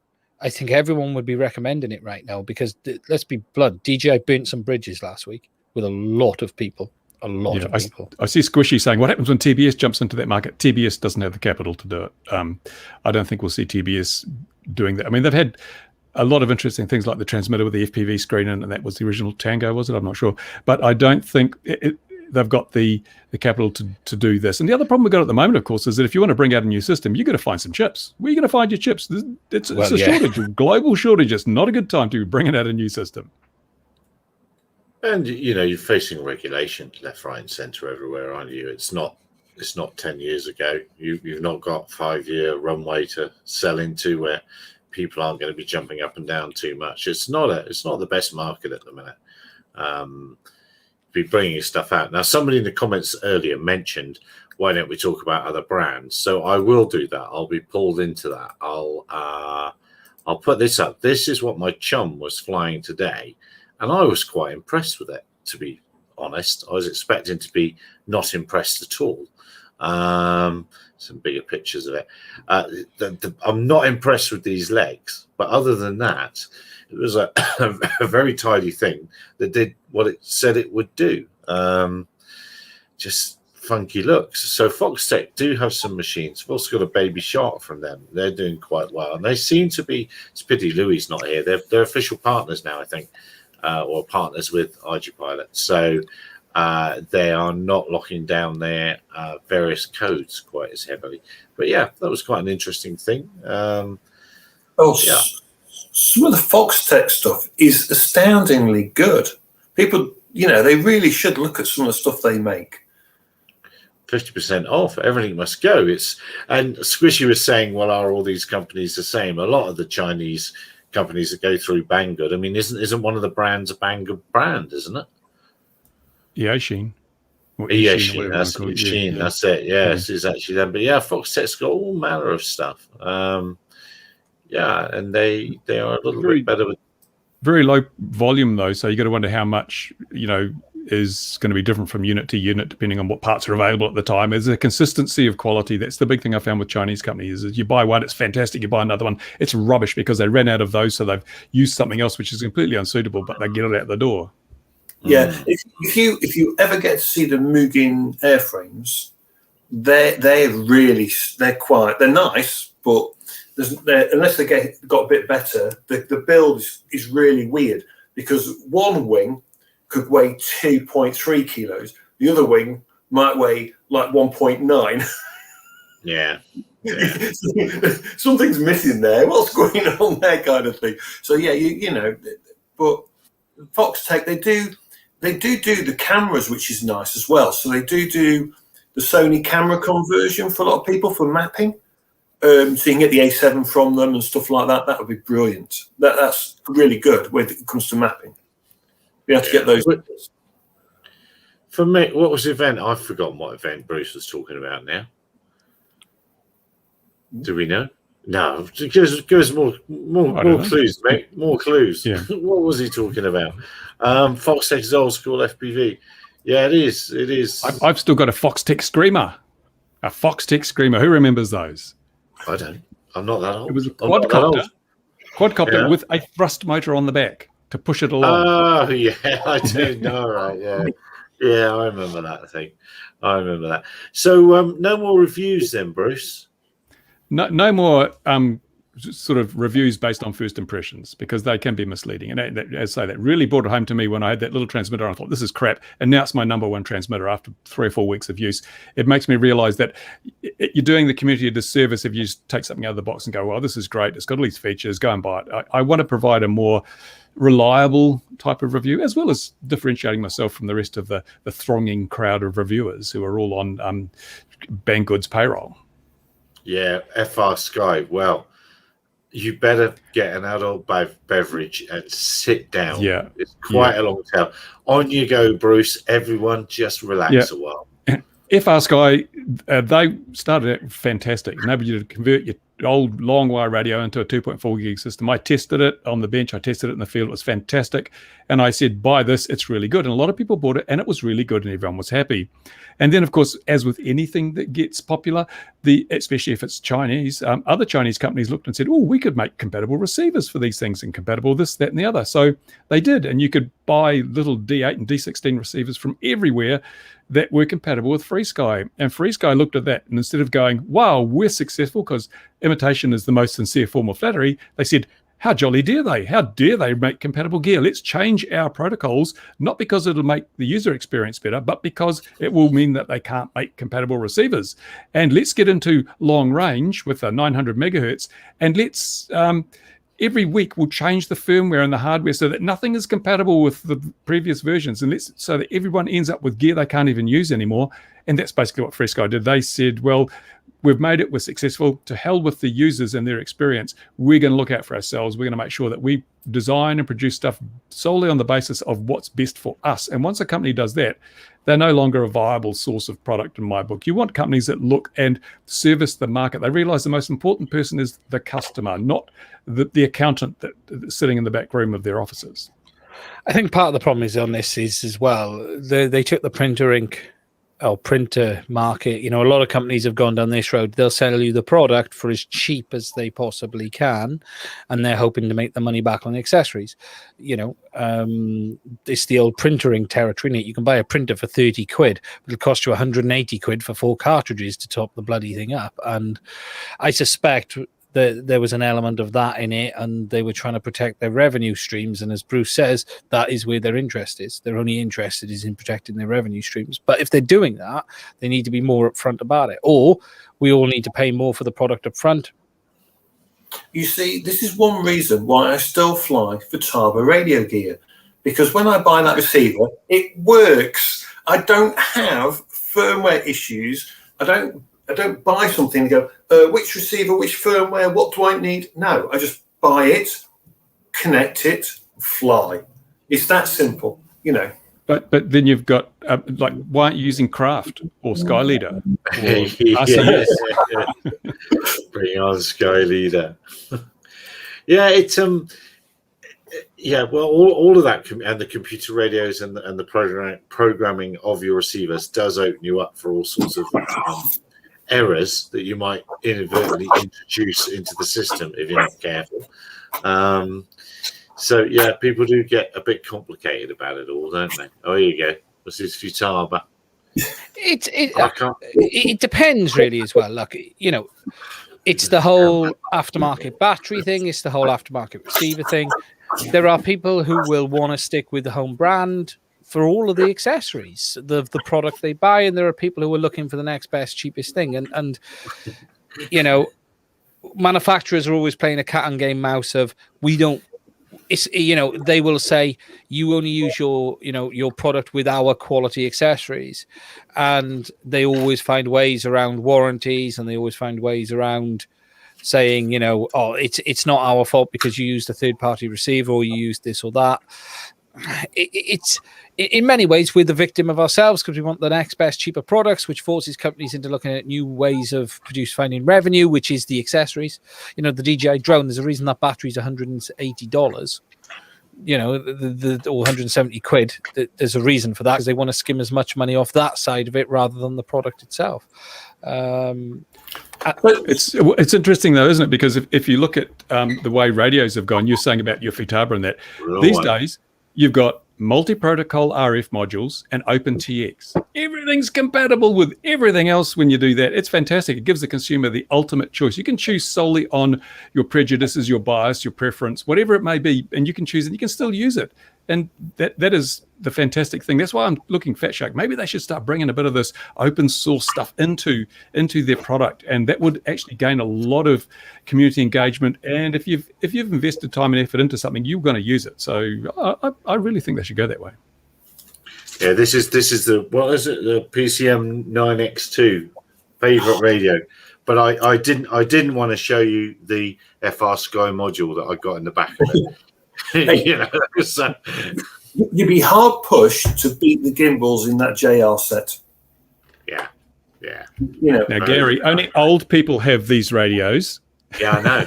I think everyone would be recommending it right now, because let's be blunt, DJI burnt some bridges last week with a lot of people. A lot of people. I see Squishy saying, what happens when TBS jumps into that market? TBS doesn't have the capital to do it. I don't think we'll see TBS doing that. I mean, they've had a lot of interesting things like the transmitter with the FPV screen, and that was the original Tango, was it? I'm not sure. But I don't think they've got the capital to do this. And the other problem we've got at the moment, of course, is that if you want to bring out a new system, you've got to find some chips. Where are you going to find your chips? It's a shortage, a global shortage. It's not a good time to be bringing out a new system. And you're facing regulation left, right, and centre everywhere, aren't you? It's not 10 years ago. You've not got 5-year runway to sell into where people aren't going to be jumping up and down too much. It's not the best market at the minute. Be bringing stuff out now. Somebody in the comments earlier mentioned, why don't we talk about other brands? So I will do that. I'll be pulled into that. I'll put this up. This is what my chum was flying today. And I was quite impressed with it, to be honest. I was expecting to be not impressed at all. Some bigger pictures of it. I'm not impressed with these legs, but other than that, it was a very tidy thing that did what it said it would do. Just funky looks. So Foxtech do have some machines. We've also got a Baby Shark from them. They're doing quite well. And they seem to be, it's a pity Louis not here. They're official partners now, I think. Or partners with IG Pilot. So they are not locking down their various codes quite as heavily. But yeah, that was quite an interesting thing. Some of the Foxtech stuff is astoundingly good. People, they really should look at some of the stuff they make. 50% off, everything must go. And Squishy was saying, well, are all these companies the same? A lot of the Chinese companies that go through Banggood. I mean, isn't one of the brands a Banggood brand, isn't it? Yashin. Yashin, that's Yashin, that's it. Yes, it's actually them. But yeah, Foxtech's got all manner of stuff. And they are a little bit better with very low volume though, so you got to wonder how much is going to be different from unit to unit depending on what parts are available at the time. There's a consistency of quality. That's the big thing I found with Chinese companies is you buy one, it's fantastic. You buy another one, it's rubbish because they ran out of those, so they've used something else which is completely unsuitable, but they get it out the door. Yeah, if you ever get to see the Mugen airframes, they're nice, but unless they got a bit better, the build is really weird because one wing could weigh 2.3 kilos. The other wing might weigh like 1.9. Yeah. Something's missing there. What's going on there, kind of thing. So yeah, you know, but Foxtech, they do the cameras, which is nice as well. So they do the Sony camera conversion for a lot of people for mapping. So you can get the A7 from them and stuff like that. That would be brilliant. That's really good when it comes to mapping. We have to get those. For me, what was the event? I've forgotten what event Bruce was talking about now. Do we know? No, give us more clues, mate. More clues. Yeah. What was he talking about? Foxtech's old school FPV. Yeah, it is. It is. I've still got a Foxtech Screamer. A Foxtech Screamer. Who remembers those? I don't. I'm not that old. It was a quadcopter with a thrust motor on the back to push it along. Oh, yeah. I do know, right? Yeah. Yeah, I remember that thing. I remember that. So, no more reviews then, Bruce? No more sort of reviews based on first impressions, because they can be misleading. And as I say, that really brought it home to me when I had that little transmitter. I thought, this is crap. And now it's my number one transmitter after 3 or 4 weeks of use. It makes me realize that you're doing the community a disservice if you just take something out of the box and go, well, this is great. It's got all these features. Go and buy it. I want to provide a more reliable type of review, as well as differentiating myself from the rest of the thronging crowd of reviewers who are all on Banggood's payroll. Yeah, FR Sky. Well, you better get an adult beverage and sit down. Yeah. It's quite a long tail. On you go, Bruce. Everyone just relax a while. FR Sky, they started out fantastic. Nobody to convert your old long wire radio into a 2.4 gig system. I tested it on the bench. I tested it in the field. It was fantastic. And I said, buy this. It's really good. And a lot of people bought it, and it was really good, and everyone was happy. And then, of course, as with anything that gets popular, especially if it's Chinese, other Chinese companies looked and said, oh, we could make compatible receivers for these things, and compatible this, that, and the other. So they did. And you could buy little D8 and D16 receivers from everywhere that were compatible with FreeSky. And FreeSky looked at that, and instead of going, wow, we're successful because imitation is the most sincere form of flattery, they said, how jolly dare they? How dare they make compatible gear? Let's change our protocols, not because it'll make the user experience better, but because it will mean that they can't make compatible receivers. And let's get into long range with a 900 megahertz, and let's every week we'll change the firmware and the hardware so that nothing is compatible with the previous versions, and so that everyone ends up with gear they can't even use anymore. And that's basically what FreeSky did. They said, well, we've made it, we're successful, to hell with the users and their experience. We're going to look out for ourselves. We're going to make sure that we design and produce stuff solely on the basis of what's best for us. And once a company does that, they're no longer a viable source of product in my book. You want companies that look and service the market. They realize the most important person is the customer, not the accountant that's sitting in the back room of their offices. I think part of the problem is on this is as well, they took the printer market. You know, a lot of companies have gone down this road. They'll sell you the product for as cheap as they possibly can, and they're hoping to make the money back on the accessories. You know, it's the old printering territory, isn't it? You can buy a printer for 30 quid, but it'll cost you 180 quid for 4 cartridges to top the bloody thing up. And I suspect there was an element of that in it, and they were trying to protect their revenue streams. And as Bruce says, that is where their interest is. They're only interested in protecting their revenue streams. But if they're doing that, they need to be more upfront about it, or we all need to pay more for the product up front. You see, this is one reason why I still fly for Taba radio gear, because when I buy that receiver, it works. I don't have firmware issues. I don't buy something and go, which receiver, which firmware, what do I need? No, I just buy it, connect it, fly. It's that simple, you know. But then you've got, why aren't you using Craft or Skyleader? Bring on Skyleader. Yeah, it's well, all of that and the computer radios and the programming of your receivers does open you up for all sorts of errors that you might inadvertently introduce into the system if you're not careful. So yeah, people do get a bit complicated about it all, don't they? Oh, here you go. This is Futaba. It depends really as well. Like, you know, it's the whole aftermarket battery thing. It's the whole aftermarket receiver thing. There are people who will want to stick with the home brand. for all of the accessories, the product they buy, and there are people who are looking for the next best, cheapest thing, and you know, manufacturers are always playing a cat and game mouse of we don't. It's, you know, they will say you only use your, you know, your product with our quality accessories, and they always find ways around warranties, and they always find ways around saying, you know, oh, it's not our fault because you used a third-party receiver or you used this or that. It's in many ways we're the victim of ourselves because we want the next best cheaper products, which forces companies into looking at new ways of finding revenue, which is the accessories. You know, the DJI drone, there's a reason that battery's $180, you know, or 170 quid. There's a reason for that, because they want to skim as much money off that side of it rather than the product itself. It's interesting though, isn't it? Because if you look at the way radios have gone, you're saying about your Futaba and that, these days you've got multi-protocol RF modules and OpenTX. Everything's compatible with everything else when you do that. It's fantastic. It gives the consumer the ultimate choice. You can choose solely on your prejudices, your bias, your preference, whatever it may be, and you can choose it. You can still use it. And that is the fantastic thing. That's why I'm looking Fat Shark. Maybe they should start bringing a bit of this open source stuff into their product, and that would actually gain a lot of community engagement. And if you've invested time and effort into something, you're going to use it. So I really think they should go that way. Yeah, this is the, what is it? The PCM 9X2 favorite radio. But I didn't want to show you the FR Sky module that I got in the back of it. You know, so. You'd be hard pushed to beat the gimbals in that JR set. Yeah. You know, now, Gary, only old people have these radios. Yeah, I know.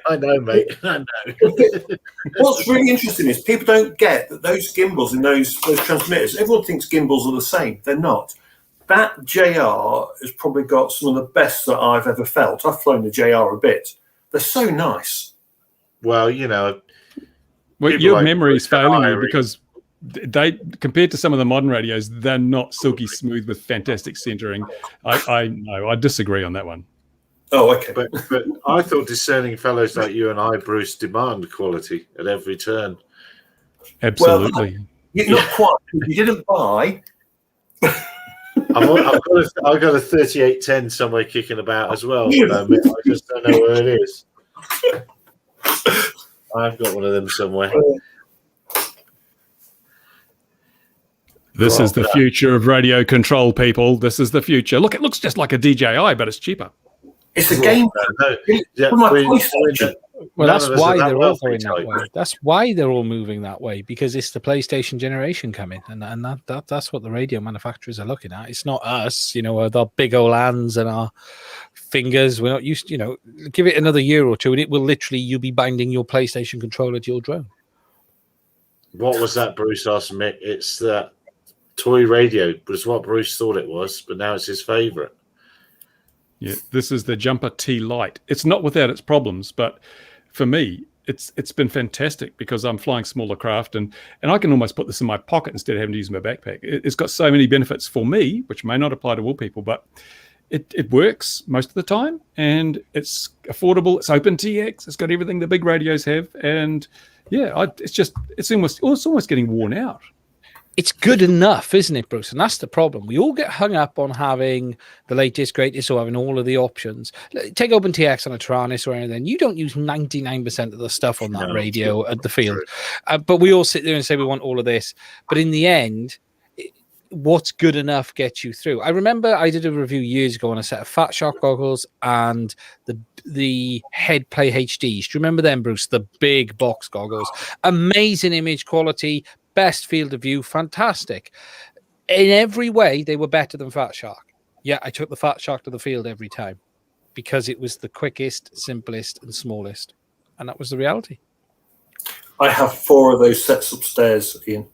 I know, mate. I know. What's really interesting is people don't get that those gimbals and those transmitters, everyone thinks gimbals are the same. They're not. That JR has probably got some of the best that I've ever felt. I've flown the JR a bit. They're so nice. Well, you know. Well, your memory's failing you because they, compared to some of the modern radios, they're not silky smooth with fantastic centering. I disagree on that one. Oh, okay. But I thought discerning fellows like you and I, Bruce, demand quality at every turn. Absolutely. Well, not quite. You didn't buy. I've got a 3810 somewhere kicking about as well. I just don't know where it is. I've got one of them somewhere. This is the future of radio control, people. This is the future. Look, it looks just like a DJI, but it's cheaper. It's a game. Well, that's why they're all going that way. That's why they're all moving that way, because it's the PlayStation generation coming, and that's what the radio manufacturers are looking at. It's not us, you know, with our big old hands and our fingers. We're not used to, you know, give it another year or two, and it will literally, you'll be binding your PlayStation controller to your drone. What was that Bruce asked me? It's that toy radio was what Bruce thought it was, but now it's his favorite. Yeah, this is the Jumper T Lite. It's not without its problems, but for me, it's been fantastic because I'm flying smaller craft and I can almost put this in my pocket instead of having to use my backpack. It's got so many benefits for me, which may not apply to all people, but it works most of the time and it's affordable. It's OpenTX. It's got everything the big radios have, and yeah, it's almost getting worn out. It's good enough, isn't it, Bruce? And that's the problem. We all get hung up on having the latest, greatest, or having all of the options. Take OpenTX on a Taranis or anything. You don't use 99% of the stuff on that radio at the field. But we all sit there and say we want all of this. But in the end, what's good enough gets you through. I remember I did a review years ago on a set of Fat Shark goggles and the Headplay HDs. Do you remember them, Bruce? The big box goggles. Amazing image quality. Best field of view, fantastic. In every way, they were better than Fat Shark. Yeah, I took the Fat Shark to the field every time because it was the quickest, simplest, and smallest. And that was the reality. I have 4 of those sets upstairs, Ian.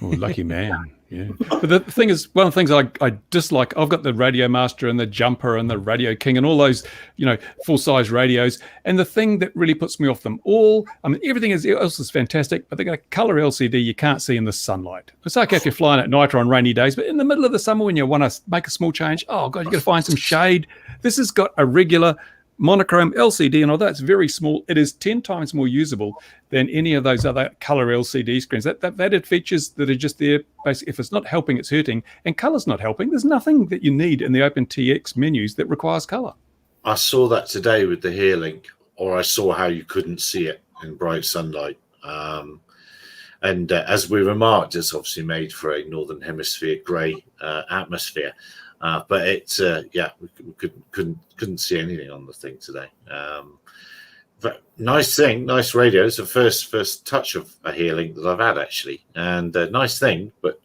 Oh, lucky man. Yeah. But the thing is, one of the things I dislike, I've got the Radio Master and the Jumper and the Radio King and all those, you know, full-size radios. And the thing that really puts me off them all, I mean, everything else is fantastic, but they got a color LCD you can't see in the sunlight. It's okay if you're flying at night or on rainy days, but in the middle of the summer when you want to make a small change, oh, God, you got to find some shade. This has got a regular monochrome LCD and all that. It's very small. It is 10 times more usable than any of those other color LCD screens. That added features that are just there. Basically, if it's not helping, it's hurting. And color's not helping. There's nothing that you need in the OpenTX menus that requires color. I saw that today with the Hearlink, or I saw how you couldn't see it in bright sunlight. And as we remarked, it's obviously made for a Northern Hemisphere grey atmosphere. But it's we couldn't see anything on the thing today. But nice thing, nice radio. It's the first touch of a Hearlink that I've had actually, and nice thing, but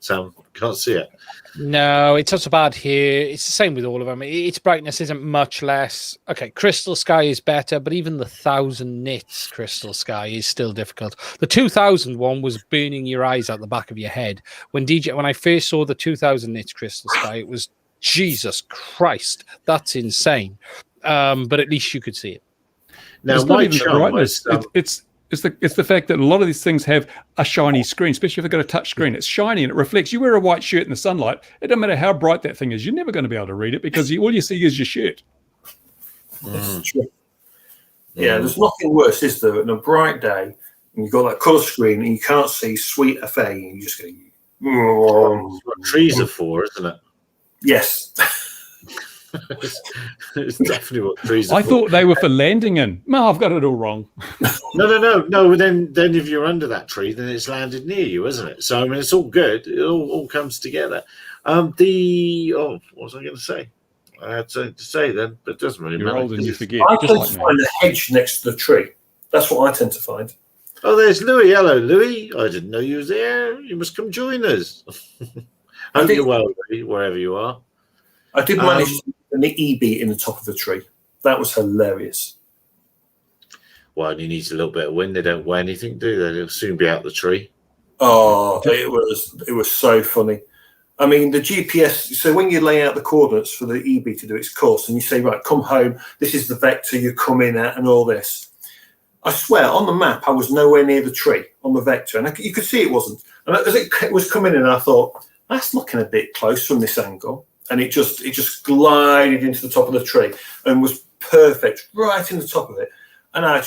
can't see it. No, it's not so bad here. It's the same with all of them. Its brightness isn't much less. Okay, Crystal Sky is better, but even the 1000 nits Crystal Sky is still difficult. The 2000 one was burning your eyes out the back of your head. When I first saw the 2000 nits Crystal Sky, it was Jesus Christ, that's insane. But at least you could see it. Now, it's not even the brightness. It's the fact that a lot of these things have a shiny screen, especially if they've got a touch screen. It's shiny and it reflects. You wear a white shirt in the sunlight, it doesn't matter how bright that thing is, you're never going to be able to read it because all you see is your shirt. That's true. Yeah, there's nothing worse, is there, on a bright day and you've got that colour screen and you can't see sweet FA and you just go. That's what trees are for, isn't it? Yes. It's definitely what trees are I for. thought they were for landing in. No, I've got it all wrong. No. Then if you're under that tree, then it's landed near you, isn't it? So I mean, it's all good. It all comes together. What was I going to say? I had something to say then, but it doesn't really You're matter. old and you forget. I Just tend like to me. find a hedge next to the tree. That's what I tend to find. Oh, there's Louis. Hello, Louis. I didn't know you was there. You must come join us. Hope you're well, Louis, wherever you are. I did manage to put an EB in the top of the tree. That was hilarious. Well, and he needs a little bit of wind. They don't weigh anything, do they? They'll soon be out the tree. Oh, it was so funny. I mean, the GPS, so when you lay out the coordinates for the EB to do its course and you say, right, come home, this is the vector you come in at and all this. I swear, on the map, I was nowhere near the tree on the vector. And you could see it wasn't. And as it was coming in, I thought, that's looking a bit close from this angle. And it just glided into the top of the tree and was perfect, right in the top of it. And I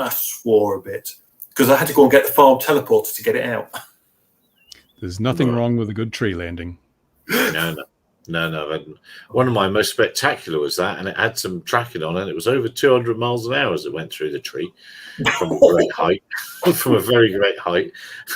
swore a bit because I had to go and get the farm teleporter to get it out. There's nothing wrong with a good tree landing. No. One of my most spectacular was that, and it had some tracking on it. It was over 200 miles an hour as it went through the tree from a great height, from a very great height.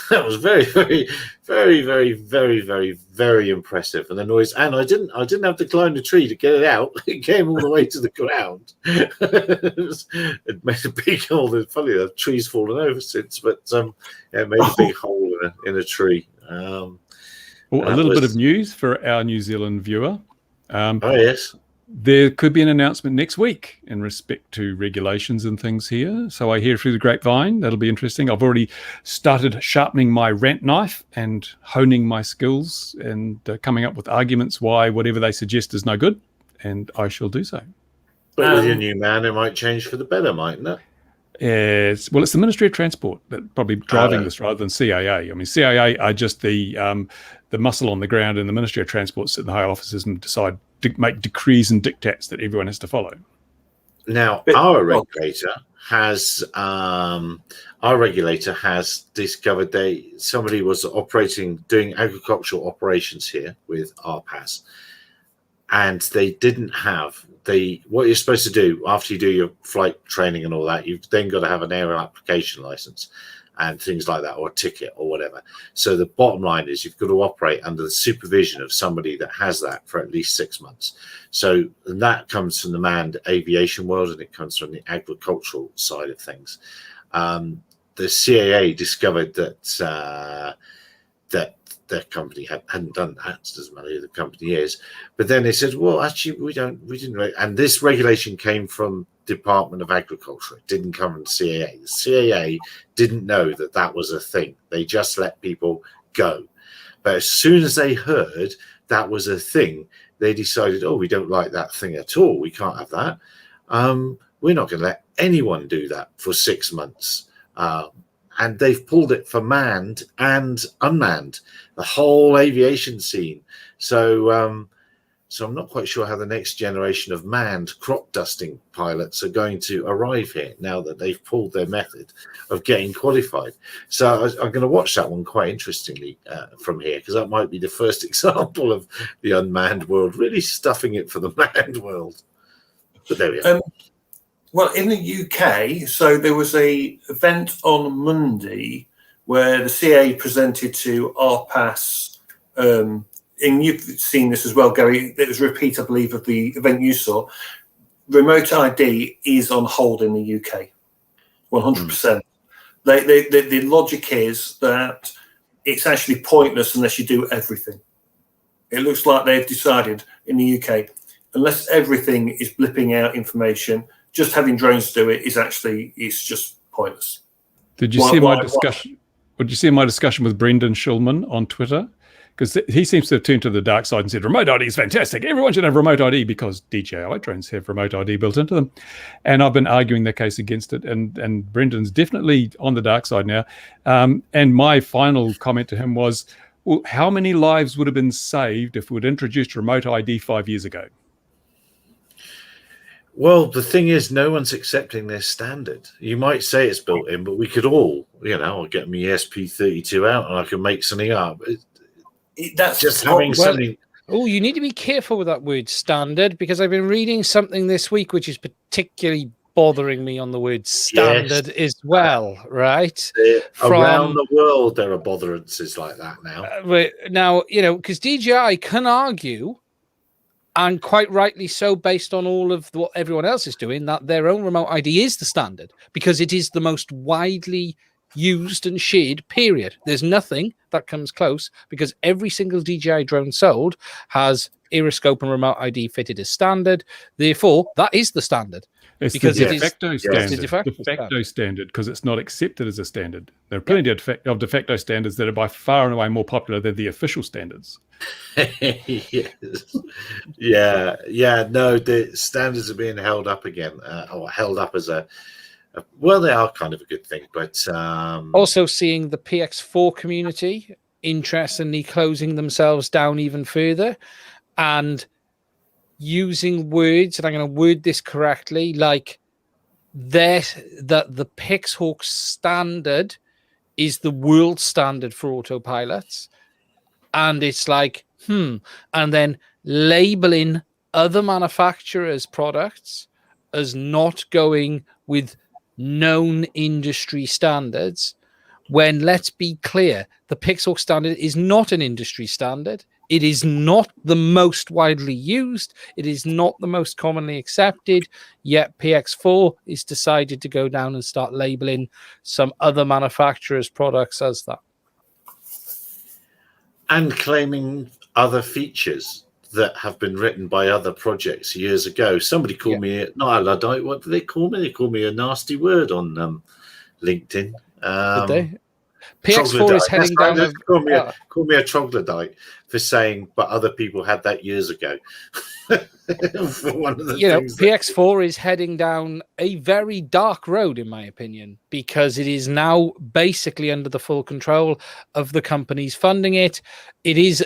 That was very, very, very, very, very, very, very impressive. And the noise, and I didn't have to climb the tree to get it out. It came all the way to the ground. It made a big hole. Funny, the tree's fallen over since, but it made a big hole in a tree. Well, a little bit of news for our New Zealand viewer. Yes. There could be an announcement next week in respect to regulations and things here. So I hear through the grapevine. That'll be interesting. I've already started sharpening my rant knife and honing my skills and coming up with arguments why whatever they suggest is no good. And I shall do so. But with your new man, it might change for the better, mightn't it? It's the Ministry of Transport that probably driving this rather than CAA. I mean, CAA are just the muscle on the ground, and the Ministry of Transport sit in the high offices and decide to make decrees and dictats that everyone has to follow. Now, our regulator has discovered somebody was doing agricultural operations here with RPAS, and they didn't have what you're supposed to do after you do your flight training and all that. You've then got to have an aerial application license and things like that, or a ticket or whatever. So the bottom line is you've got to operate under the supervision of somebody that has that for at least 6 months. So that comes from the manned aviation world, and it comes from the agricultural side of things. The CAA discovered that their company hadn't done that. It doesn't matter who the company is. But then they said, well, actually, we didn't. And this regulation came from Department of Agriculture. It didn't come from CAA. The CAA didn't know that was a thing. They just let people go. But as soon as they heard that was a thing, they decided, we don't like that thing at all. We can't have that. We're not going to let anyone do that for 6 months. And they've pulled it for manned and unmanned, the whole aviation scene. So So I'm not quite sure how the next generation of manned crop dusting pilots are going to arrive here now that they've pulled their method of getting qualified. So I'm going to watch that one quite interestingly from here, because that might be the first example of the unmanned world really stuffing it for the manned world. But there we are. Well, in the UK, so there was a event on Monday where the CA presented to RPAS, and you've seen this as well, Gary. It was a repeat, I believe, of the event you saw. Remote ID is on hold in the UK, 100%. The logic is that it's actually pointless unless you do everything. It looks like they've decided in the UK, unless everything is blipping out information, just having drones do it it's just pointless. Did you see my discussion? Did you see my discussion with Brendan Schulman on Twitter? Because he seems to have turned to the dark side and said, remote ID is fantastic. Everyone should have remote ID because DJI drones have remote ID built into them. And I've been arguing the case against it. And Brendan's definitely on the dark side now. And my final comment to him was, well, how many lives would have been saved if we'd introduced remote ID 5 years ago? Well, the thing is, no one's accepting their standard. You might say it's built in, but we could all, I'll get my ESP32 out and I can make something up. That's just having something. Oh, you need to be careful with that word standard, because I've been reading something this week which is particularly bothering me on the word standard as well, right? Around the world, there are botherances like that now. Now, because DJI can argue, and quite rightly so, based on all of what everyone else is doing, that their own remote ID is the standard because it is the most widely used and shared, period. There's nothing that comes close because every single DJI drone sold has Aeroscope and remote ID fitted as standard. Therefore, that is the standard. It's because the de facto standard. De facto standard, because it's not accepted as a standard. There are plenty of de facto standards that are by far and away more popular than the official standards. Yes. Yeah. No, the standards are being held up again, or held up as well, they are kind of a good thing, but also seeing the PX4 community interestingly closing themselves down even further and using words, and I'm going to word this correctly, like that the Pixhawk standard is the world standard for autopilots, and it's like and then labeling other manufacturers' products as not going with known industry standards, when, let's be clear, the Pixhawk standard is not an industry standard. It is not the most widely used. It is not the most commonly accepted. Yet PX4 is decided to go down and start labeling some other manufacturers' products as that. And claiming other features that have been written by other projects years ago. Somebody called me not a Luddite. What do they call me? They call me a nasty word on LinkedIn. Did they? PX4 is heading down. Call me a troglodyte for saying, but other people had that years ago. PX4 is heading down a very dark road, in my opinion, because it is now basically under the full control of the companies funding it. It is,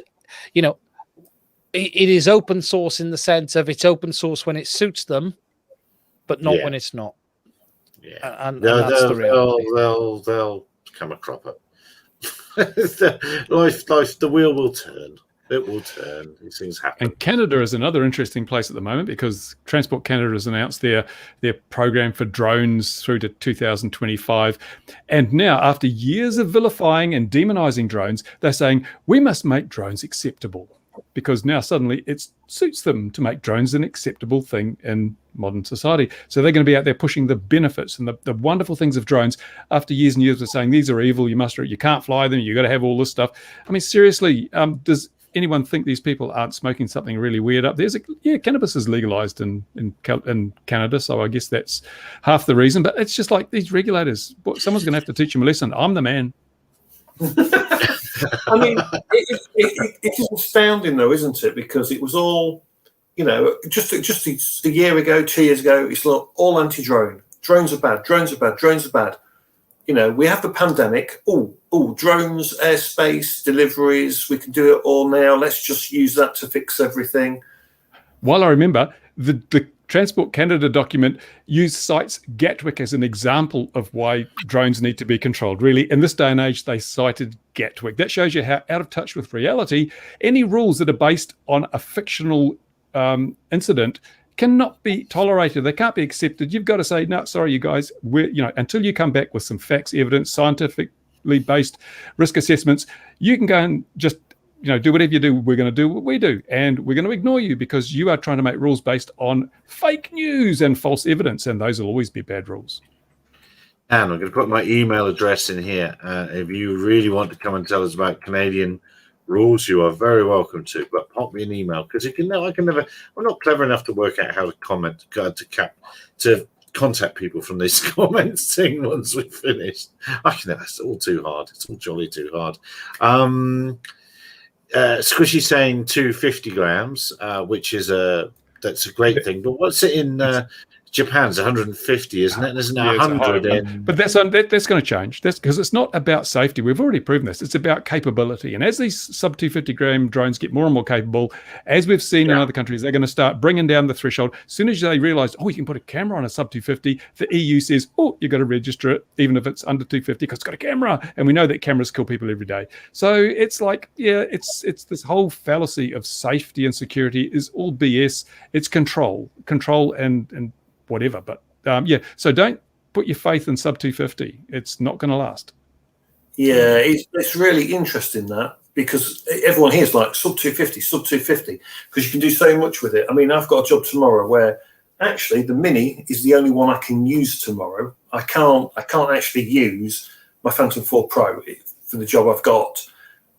it is open source in the sense of it's open source when it suits them, but not when it's not. Yeah, and that's the reality. They'll come a cropper. The wheel will turn. It will turn. These things happen. And Canada is another interesting place at the moment because Transport Canada has announced their program for drones through to 2025. And now, after years of vilifying and demonizing drones, they're saying we must make drones acceptable, because now suddenly it suits them to make drones an acceptable thing in modern society. So they're going to be out there pushing the benefits and the wonderful things of drones after years and years of saying these are evil, you can't fly them, you got to have all this stuff. I mean, seriously, does anyone think these people aren't smoking something really weird up there? Cannabis is legalized in Canada, so I guess that's half the reason. But it's just like these regulators, someone's going to have to teach them a lesson. I'm the man. I mean, it is astounding, though, isn't it? Because it was all, just a year ago, 2 years ago, it's all anti-drone. Drones are bad. Drones are bad. Drones are bad. We have the pandemic. Drones, airspace, deliveries. We can do it all now. Let's just use that to fix everything. while I remember, the Transport Canada document used cites Gatwick as an example of why drones need to be controlled. Really, in this day and age, they cited Gatwick. That shows you how out of touch with reality any rules that are based on a fictional incident cannot be tolerated. They can't be accepted. You've got to say, no, sorry, you guys, until you come back with some facts, evidence, scientifically based risk assessments, you can go and just do whatever you do. We're going to do what we do, and we're going to ignore you because you are trying to make rules based on fake news and false evidence, and those will always be bad rules. And I'm going to put my email address in here. If you really want to come and tell us about Canadian rules, you are very welcome to. But pop me an email because I'm not clever enough to work out how to contact people from this comments thing once we've finished. It's all too hard. It's all jolly too hard. Squishy saying 250 grams, which is that's a great thing. But what's it in Japan's 150, isn't it? And isn't it 100 in? But that's going to change. That's because it's not about safety. We've already proven this. It's about capability. And as these sub 250 gram drones get more and more capable, as we've seen in other countries, they're going to start bringing down the threshold. As soon as they realize, you can put a camera on a sub 250, the EU says, you've got to register it, even if it's under 250, because it's got a camera. And we know that cameras kill people every day. So it's like, it's this whole fallacy of safety and security is all BS. It's control and whatever. But so don't put your faith in sub 250. It's not going to last. Yeah, it's really interesting that, because everyone here is like sub 250, because you can do so much with it. I mean, I've got a job tomorrow where actually the Mini is the only one I can use tomorrow. I can't actually use my Phantom 4 Pro for the job I've got.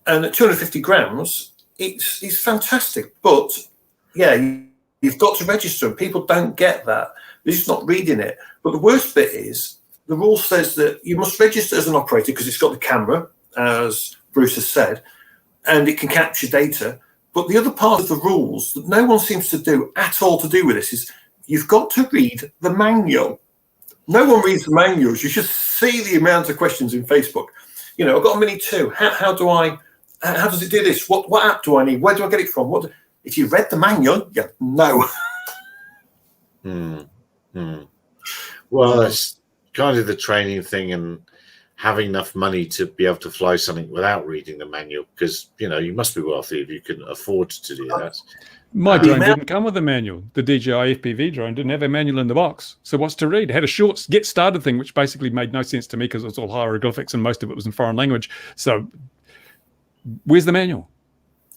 And at 250 grams, it's fantastic. But you've got to register, and people don't get that. They're just not reading it. But the worst bit is the rule says that you must register as an operator because it's got the camera, as Bruce has said, and it can capture data. But the other part of the rules that no one seems to do at all to do with this is you've got to read the manual. No one reads the manuals. You should see the amount of questions in Facebook. I've got a Mini 2. How does it do this? What app do I need? Where do I get it from? If you read the manual, no. Well, it's kind of the training thing and having enough money to be able to fly something without reading the manual, because you must be wealthy if you can afford to do that. My drone didn't come with a manual. The DJI FPV drone didn't have a manual in the box. So what's to read? It had a short get started thing, which basically made no sense to me because it was all hieroglyphics and most of it was in foreign language. So where's the manual?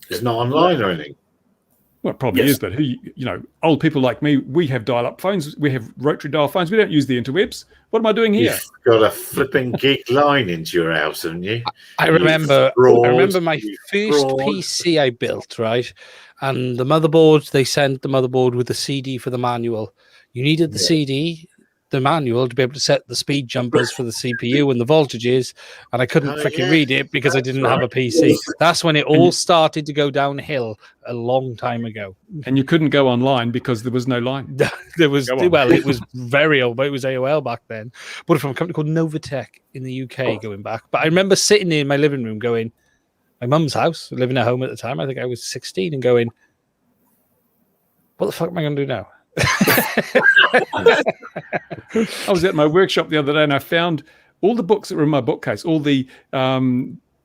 It's not online or anything. Well, it probably is, but old people like me, we have dial-up phones, we have rotary dial phones, we don't use the interwebs. What am I doing here? You've got a flipping gig line into your house, haven't you? I remember my first PC I built, right? And the motherboard, they sent the motherboard with the CD for the manual. You needed the CD, the manual, to be able to set the speed jumpers for the CPU and the voltages, and I couldn't freaking read it because I didn't have a PC. That's when it all started to go downhill a long time ago. And you couldn't go online because there was no line. It was very old, but it was AOL back then. But from a company called Novatech in the UK going back. But I remember sitting in my living room going, my mum's house, living at home at the time, I think I was 16, and going, what the fuck am I going to do now? I was at my workshop the other day and I found all the books that were in my bookcase, all the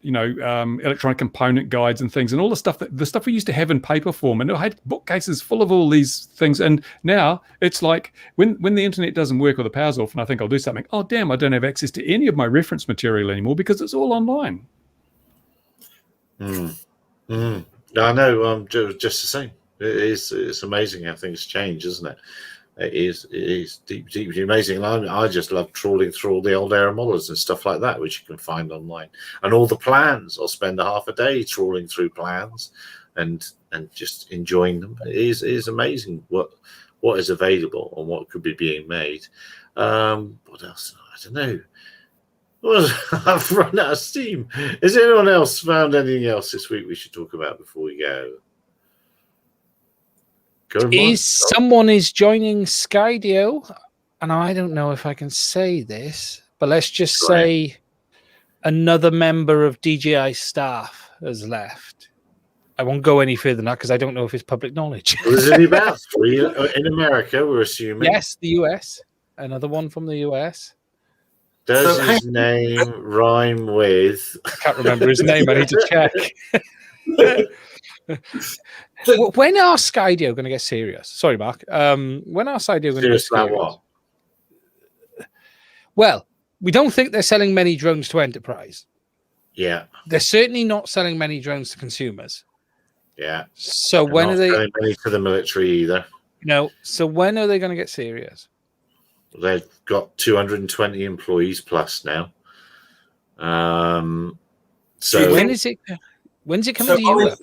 electronic component guides and things, and all the stuff we used to have in paper form, and I had bookcases full of all these things. And now it's like when the internet doesn't work or the power's off and I think I'll do something, oh damn, I don't have access to any of my reference material anymore because it's all online. I know, just the same. It's amazing how things change, isn't it? It is deeply amazing. And I just love trawling through all the old air models and stuff like that, which you can find online, and all the plans. I'll spend a half a day trawling through plans and just enjoying them. It is amazing what is available and what could be being made. What else? I don't know. Well, I've run out of steam. Has anyone else found anything else this week we should talk about before we go? Someone is joining Skydio, and I don't know if I can say this, but let's just say another member of DJI staff has left. I won't go any further than that because I don't know if it's public knowledge. Well, there's only about 3 in America, we're assuming. Yes, the US. Another one from the US. Does So, his name rhyme with? I can't remember his name. I need to check. When are Skydio going to get serious? Sorry, Mark. When are Skydio going to get Serious about serious? what? Well, we don't think they're selling many drones to enterprise. Yeah, They're certainly not selling many drones to consumers. yeah. So They're when not are they? selling many to the military either. No. So when are they going to get serious? They've got 220 employees plus now. So When's it coming So to Europe?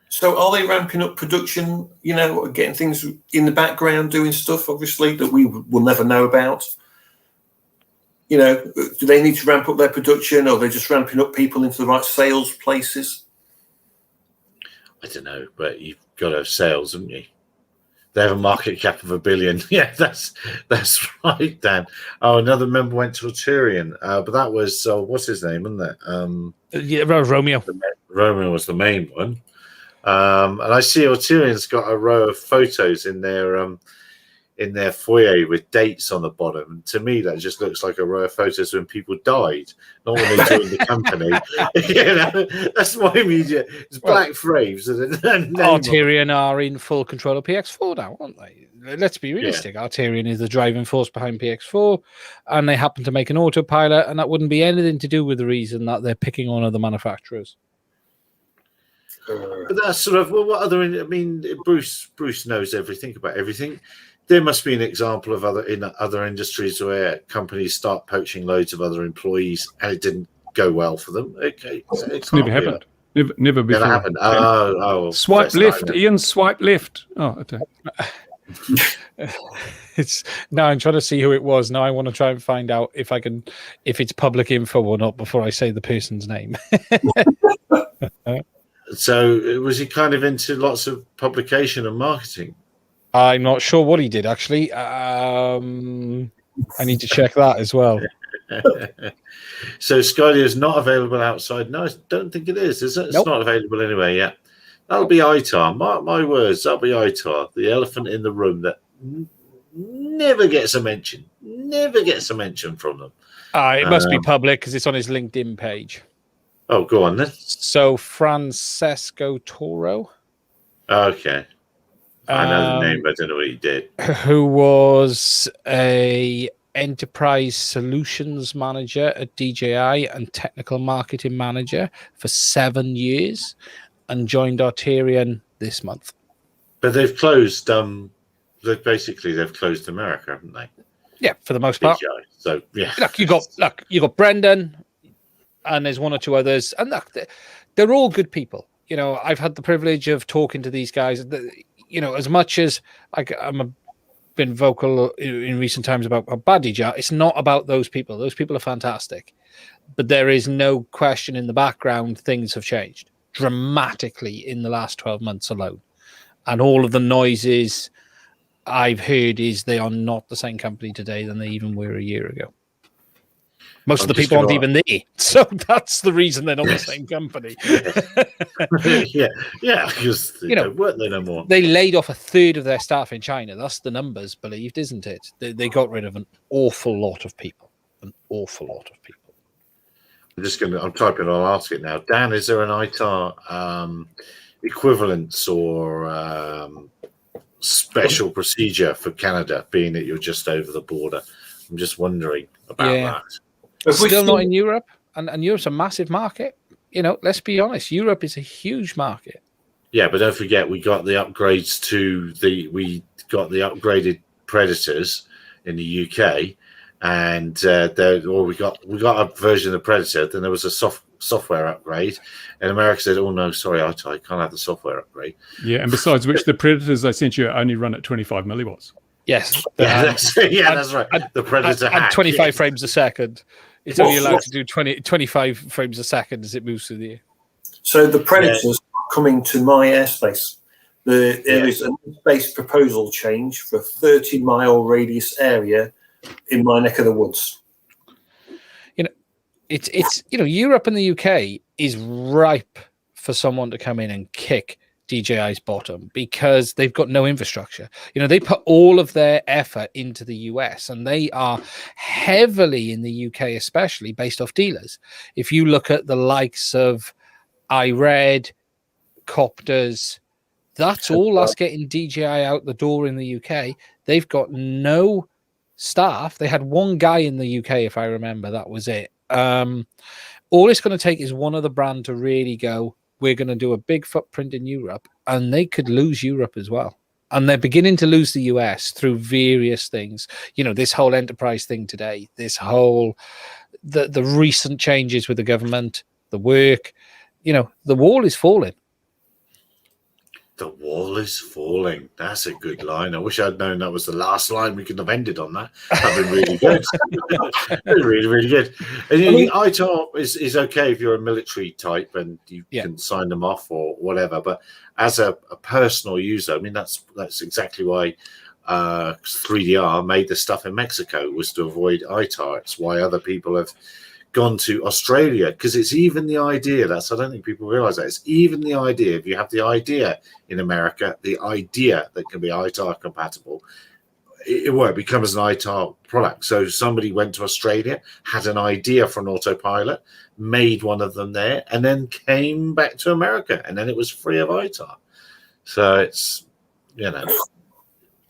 So are they ramping up production, getting things in the background, doing stuff, obviously, that we will never know about? Do they need to ramp up their production, or are they just ramping up people into the right sales places? I don't know, but you've got to have sales, haven't you? They have a market cap of $1 billion. Yeah, that's right, Dan. Oh, another member went to Arturian, but that was what's his name, isn't it? Yeah, Romeo. Romeo was the main one, and I see Arturian's got a row of photos in their foyer with dates on the bottom. And to me, that just looks like a row of photos when people died, not when they joined the company. That's my immediate. It's black frames. Arturian are in full control of PX4 now, aren't they? Let's be realistic. Yeah. Arturian is the driving force behind PX4, and they happen to make an autopilot, and that wouldn't be anything to do with the reason that they're picking on other manufacturers. But that's sort of what other? I mean, Bruce knows everything about everything. There must be an example of other industries where companies start poaching loads of other employees and it didn't go well for them. Okay, so it's never happened. Never before. Never happened. Oh, swipe left, Ian. Swipe left. Oh, okay. Now I'm trying to see who it was. Now I want to try and find out if it's public info or not before I say the person's name. So was he kind of into lots of publication and marketing? I'm not sure what he did, actually. I need to check that as well. So Skydio is not available outside. No, I don't think it is it? It's not available anywhere yet. That'll be ITAR. Mark my words, that'll be ITAR, the elephant in the room that never gets a mention. Never gets a mention from them. It must be public because it's on his LinkedIn page. Oh, go on then. So Francesco Toro. Okay. I know the name, but I don't know what he did. Who was a enterprise solutions manager at DJI and technical marketing manager for 7 years, and joined Arturian this month. But they've closed. They've closed America, haven't they? Yeah, for the most part. DJI. So yeah. You got Brendan, and there's one or two others, and they're all good people. I've had the privilege of talking to these guys. As much as been vocal in recent times about how bad DJI, it's not about those people. Those people are fantastic. But there is no question in the background, things have changed dramatically in the last 12 months alone. And all of the noises I've heard is they are not the same company today than they even were a year ago. Most of the people aren't even there. So that's the reason they're not the same company. yeah, because they don't work there no more. They laid off a third of their staff in China. That's the numbers believed, isn't it? They got rid of an awful lot of people. An awful lot of people. I'm typing, I'll ask it now. Dan, is there an ITAR equivalence or special procedure for Canada, being that you're just over the border? I'm just wondering about that. Still not in Europe, and Europe's a massive market. Let's be honest, Europe is a huge market. Yeah, but don't forget we got the upgrades we got the upgraded Predators in the UK, and we got a version of the Predator. Then there was a software upgrade, and America said, "Oh no, sorry, I can't have the software upgrade." Yeah, and besides which, the Predators I sent you only run at 25 milliwatts. Yes, that's right. The Predator at 25 frames a second. It's only allowed to do 25 frames a second as it moves through the air. So the Predators are coming to my airspace. There is a space proposal change for a 30-mile radius area in my neck of the woods. It's Europe and the UK is ripe for someone to come in and kick DJI's bottom because they've got no infrastructure. You know, they put all of their effort into the US, and they are heavily in the UK, especially based off dealers. If you look at the likes of iRed, Copters, that's all us getting DJI out the door in the UK. They've got no staff. They had one guy in the UK, if I remember, that was it. All it's going to take is one other brand to really go, we're going to do a big footprint in Europe, and they could lose Europe as well. And they're beginning to lose the US through various things. You know, this whole enterprise thing today, this whole, the recent changes with the government, the work, you know, the wall is falling. The wall is falling. That's a good line. I wish I'd known that was the last line. We could have ended on that. That'd been really good. Really, really good. And ITAR is okay if you're a military type and you can sign them off or whatever. But as a personal user, I mean, that's exactly why 3DR made the stuff in Mexico, was to avoid ITAR. It's why other people have gone to Australia, because it's even the idea, I don't think people realize that, it's even the idea, if you have the idea in America, the idea that can be ITAR compatible, it becomes an ITAR product. So somebody went to Australia, had an idea for an autopilot, made one of them there, and then came back to America, and then it was free of ITAR. So it's, you know.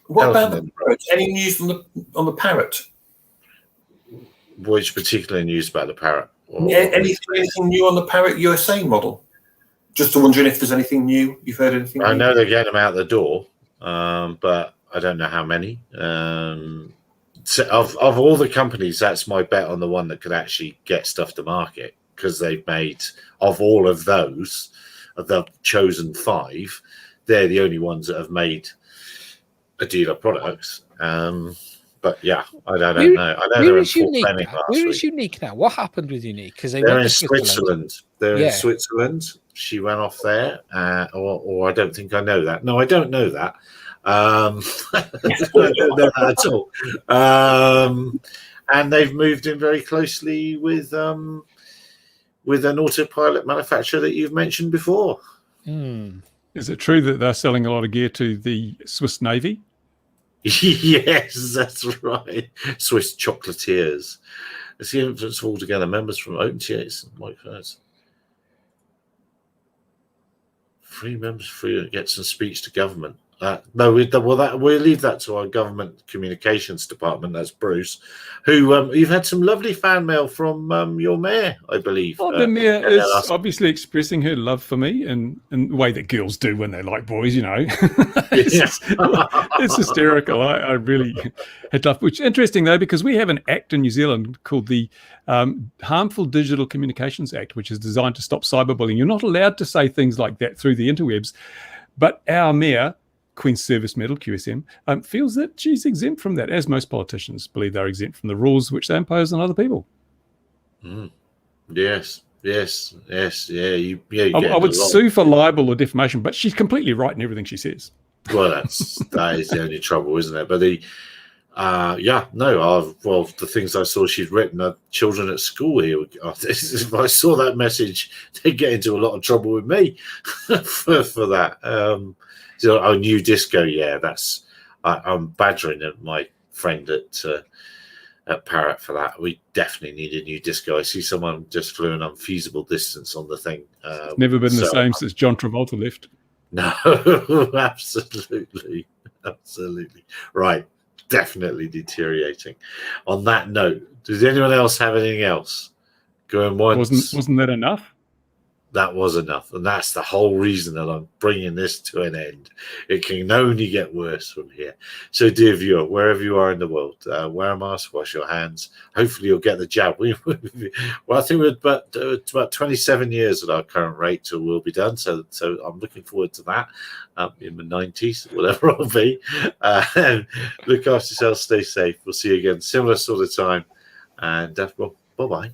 What about the Parrot? Any news on the Parrot? Which particular news about the Parrot? Anything new on the Parrot USA model? Just wondering if there's anything new. You've heard anything new? I know they're getting them out the door, but I don't know how many. So of all the companies, that's my bet on the one that could actually get stuff to market, because they've made, of all of those, of the chosen 5, they're the only ones that have made a dealer products. But yeah, I don't know. I know where is Unique now? Where is Unique now? What happened with Unique? Because they're in Switzerland. They're in Switzerland. She went off there, or I don't think I know that. No, I don't know that. I don't know that at all. And they've moved in very closely with an autopilot manufacturer that you've mentioned before. Is it true that they're selling a lot of gear to the Swiss Navy? Yes, that's right. Swiss chocolatiers. It's the influence of altogether members from OpenTAs and microphones. Free members, free to get some speech to government. No, we'll leave that to our government communications department. That's Bruce, who you've had some lovely fan mail from your mayor, I believe. Oh, the mayor is obviously expressing her love for me in the way that girls do when they like boys, you know. It's hysterical. I really had love. Which is interesting, though, because we have an act in New Zealand called the Harmful Digital Communications Act, which is designed to stop cyberbullying. You're not allowed to say things like that through the interwebs. But our mayor, Queen's Service Medal, QSM, feels that she's exempt from that, as most politicians believe they're exempt from the rules which they impose on other people. Yes. Yeah. I would sue for libel or defamation, but she's completely right in everything she says. Well, that is the only trouble, isn't it? But the things I saw she'd written, children at school here. If I saw that message, they'd get into a lot of trouble with me for that. So, new disco, that's. I'm badgering my friend at Parrot for that. We definitely need a new disco. I see someone just flew an unfeasible distance on the thing. It's never been the same since John Travolta left. No, absolutely. Right, definitely deteriorating. On that note, does anyone else have anything else going once? Wasn't that enough? That was enough, and that's the whole reason that I'm bringing this to an end. It can only get worse from here. So, dear viewer, wherever you are in the world, wear a mask, wash your hands. Hopefully, you'll get the jab. Well, I think we're about 27 years at our current rate till we'll be done. So I'm looking forward to that in the 90s, whatever I'll be. And look after yourselves, stay safe. We'll see you again, similar sort of time. And bye-bye.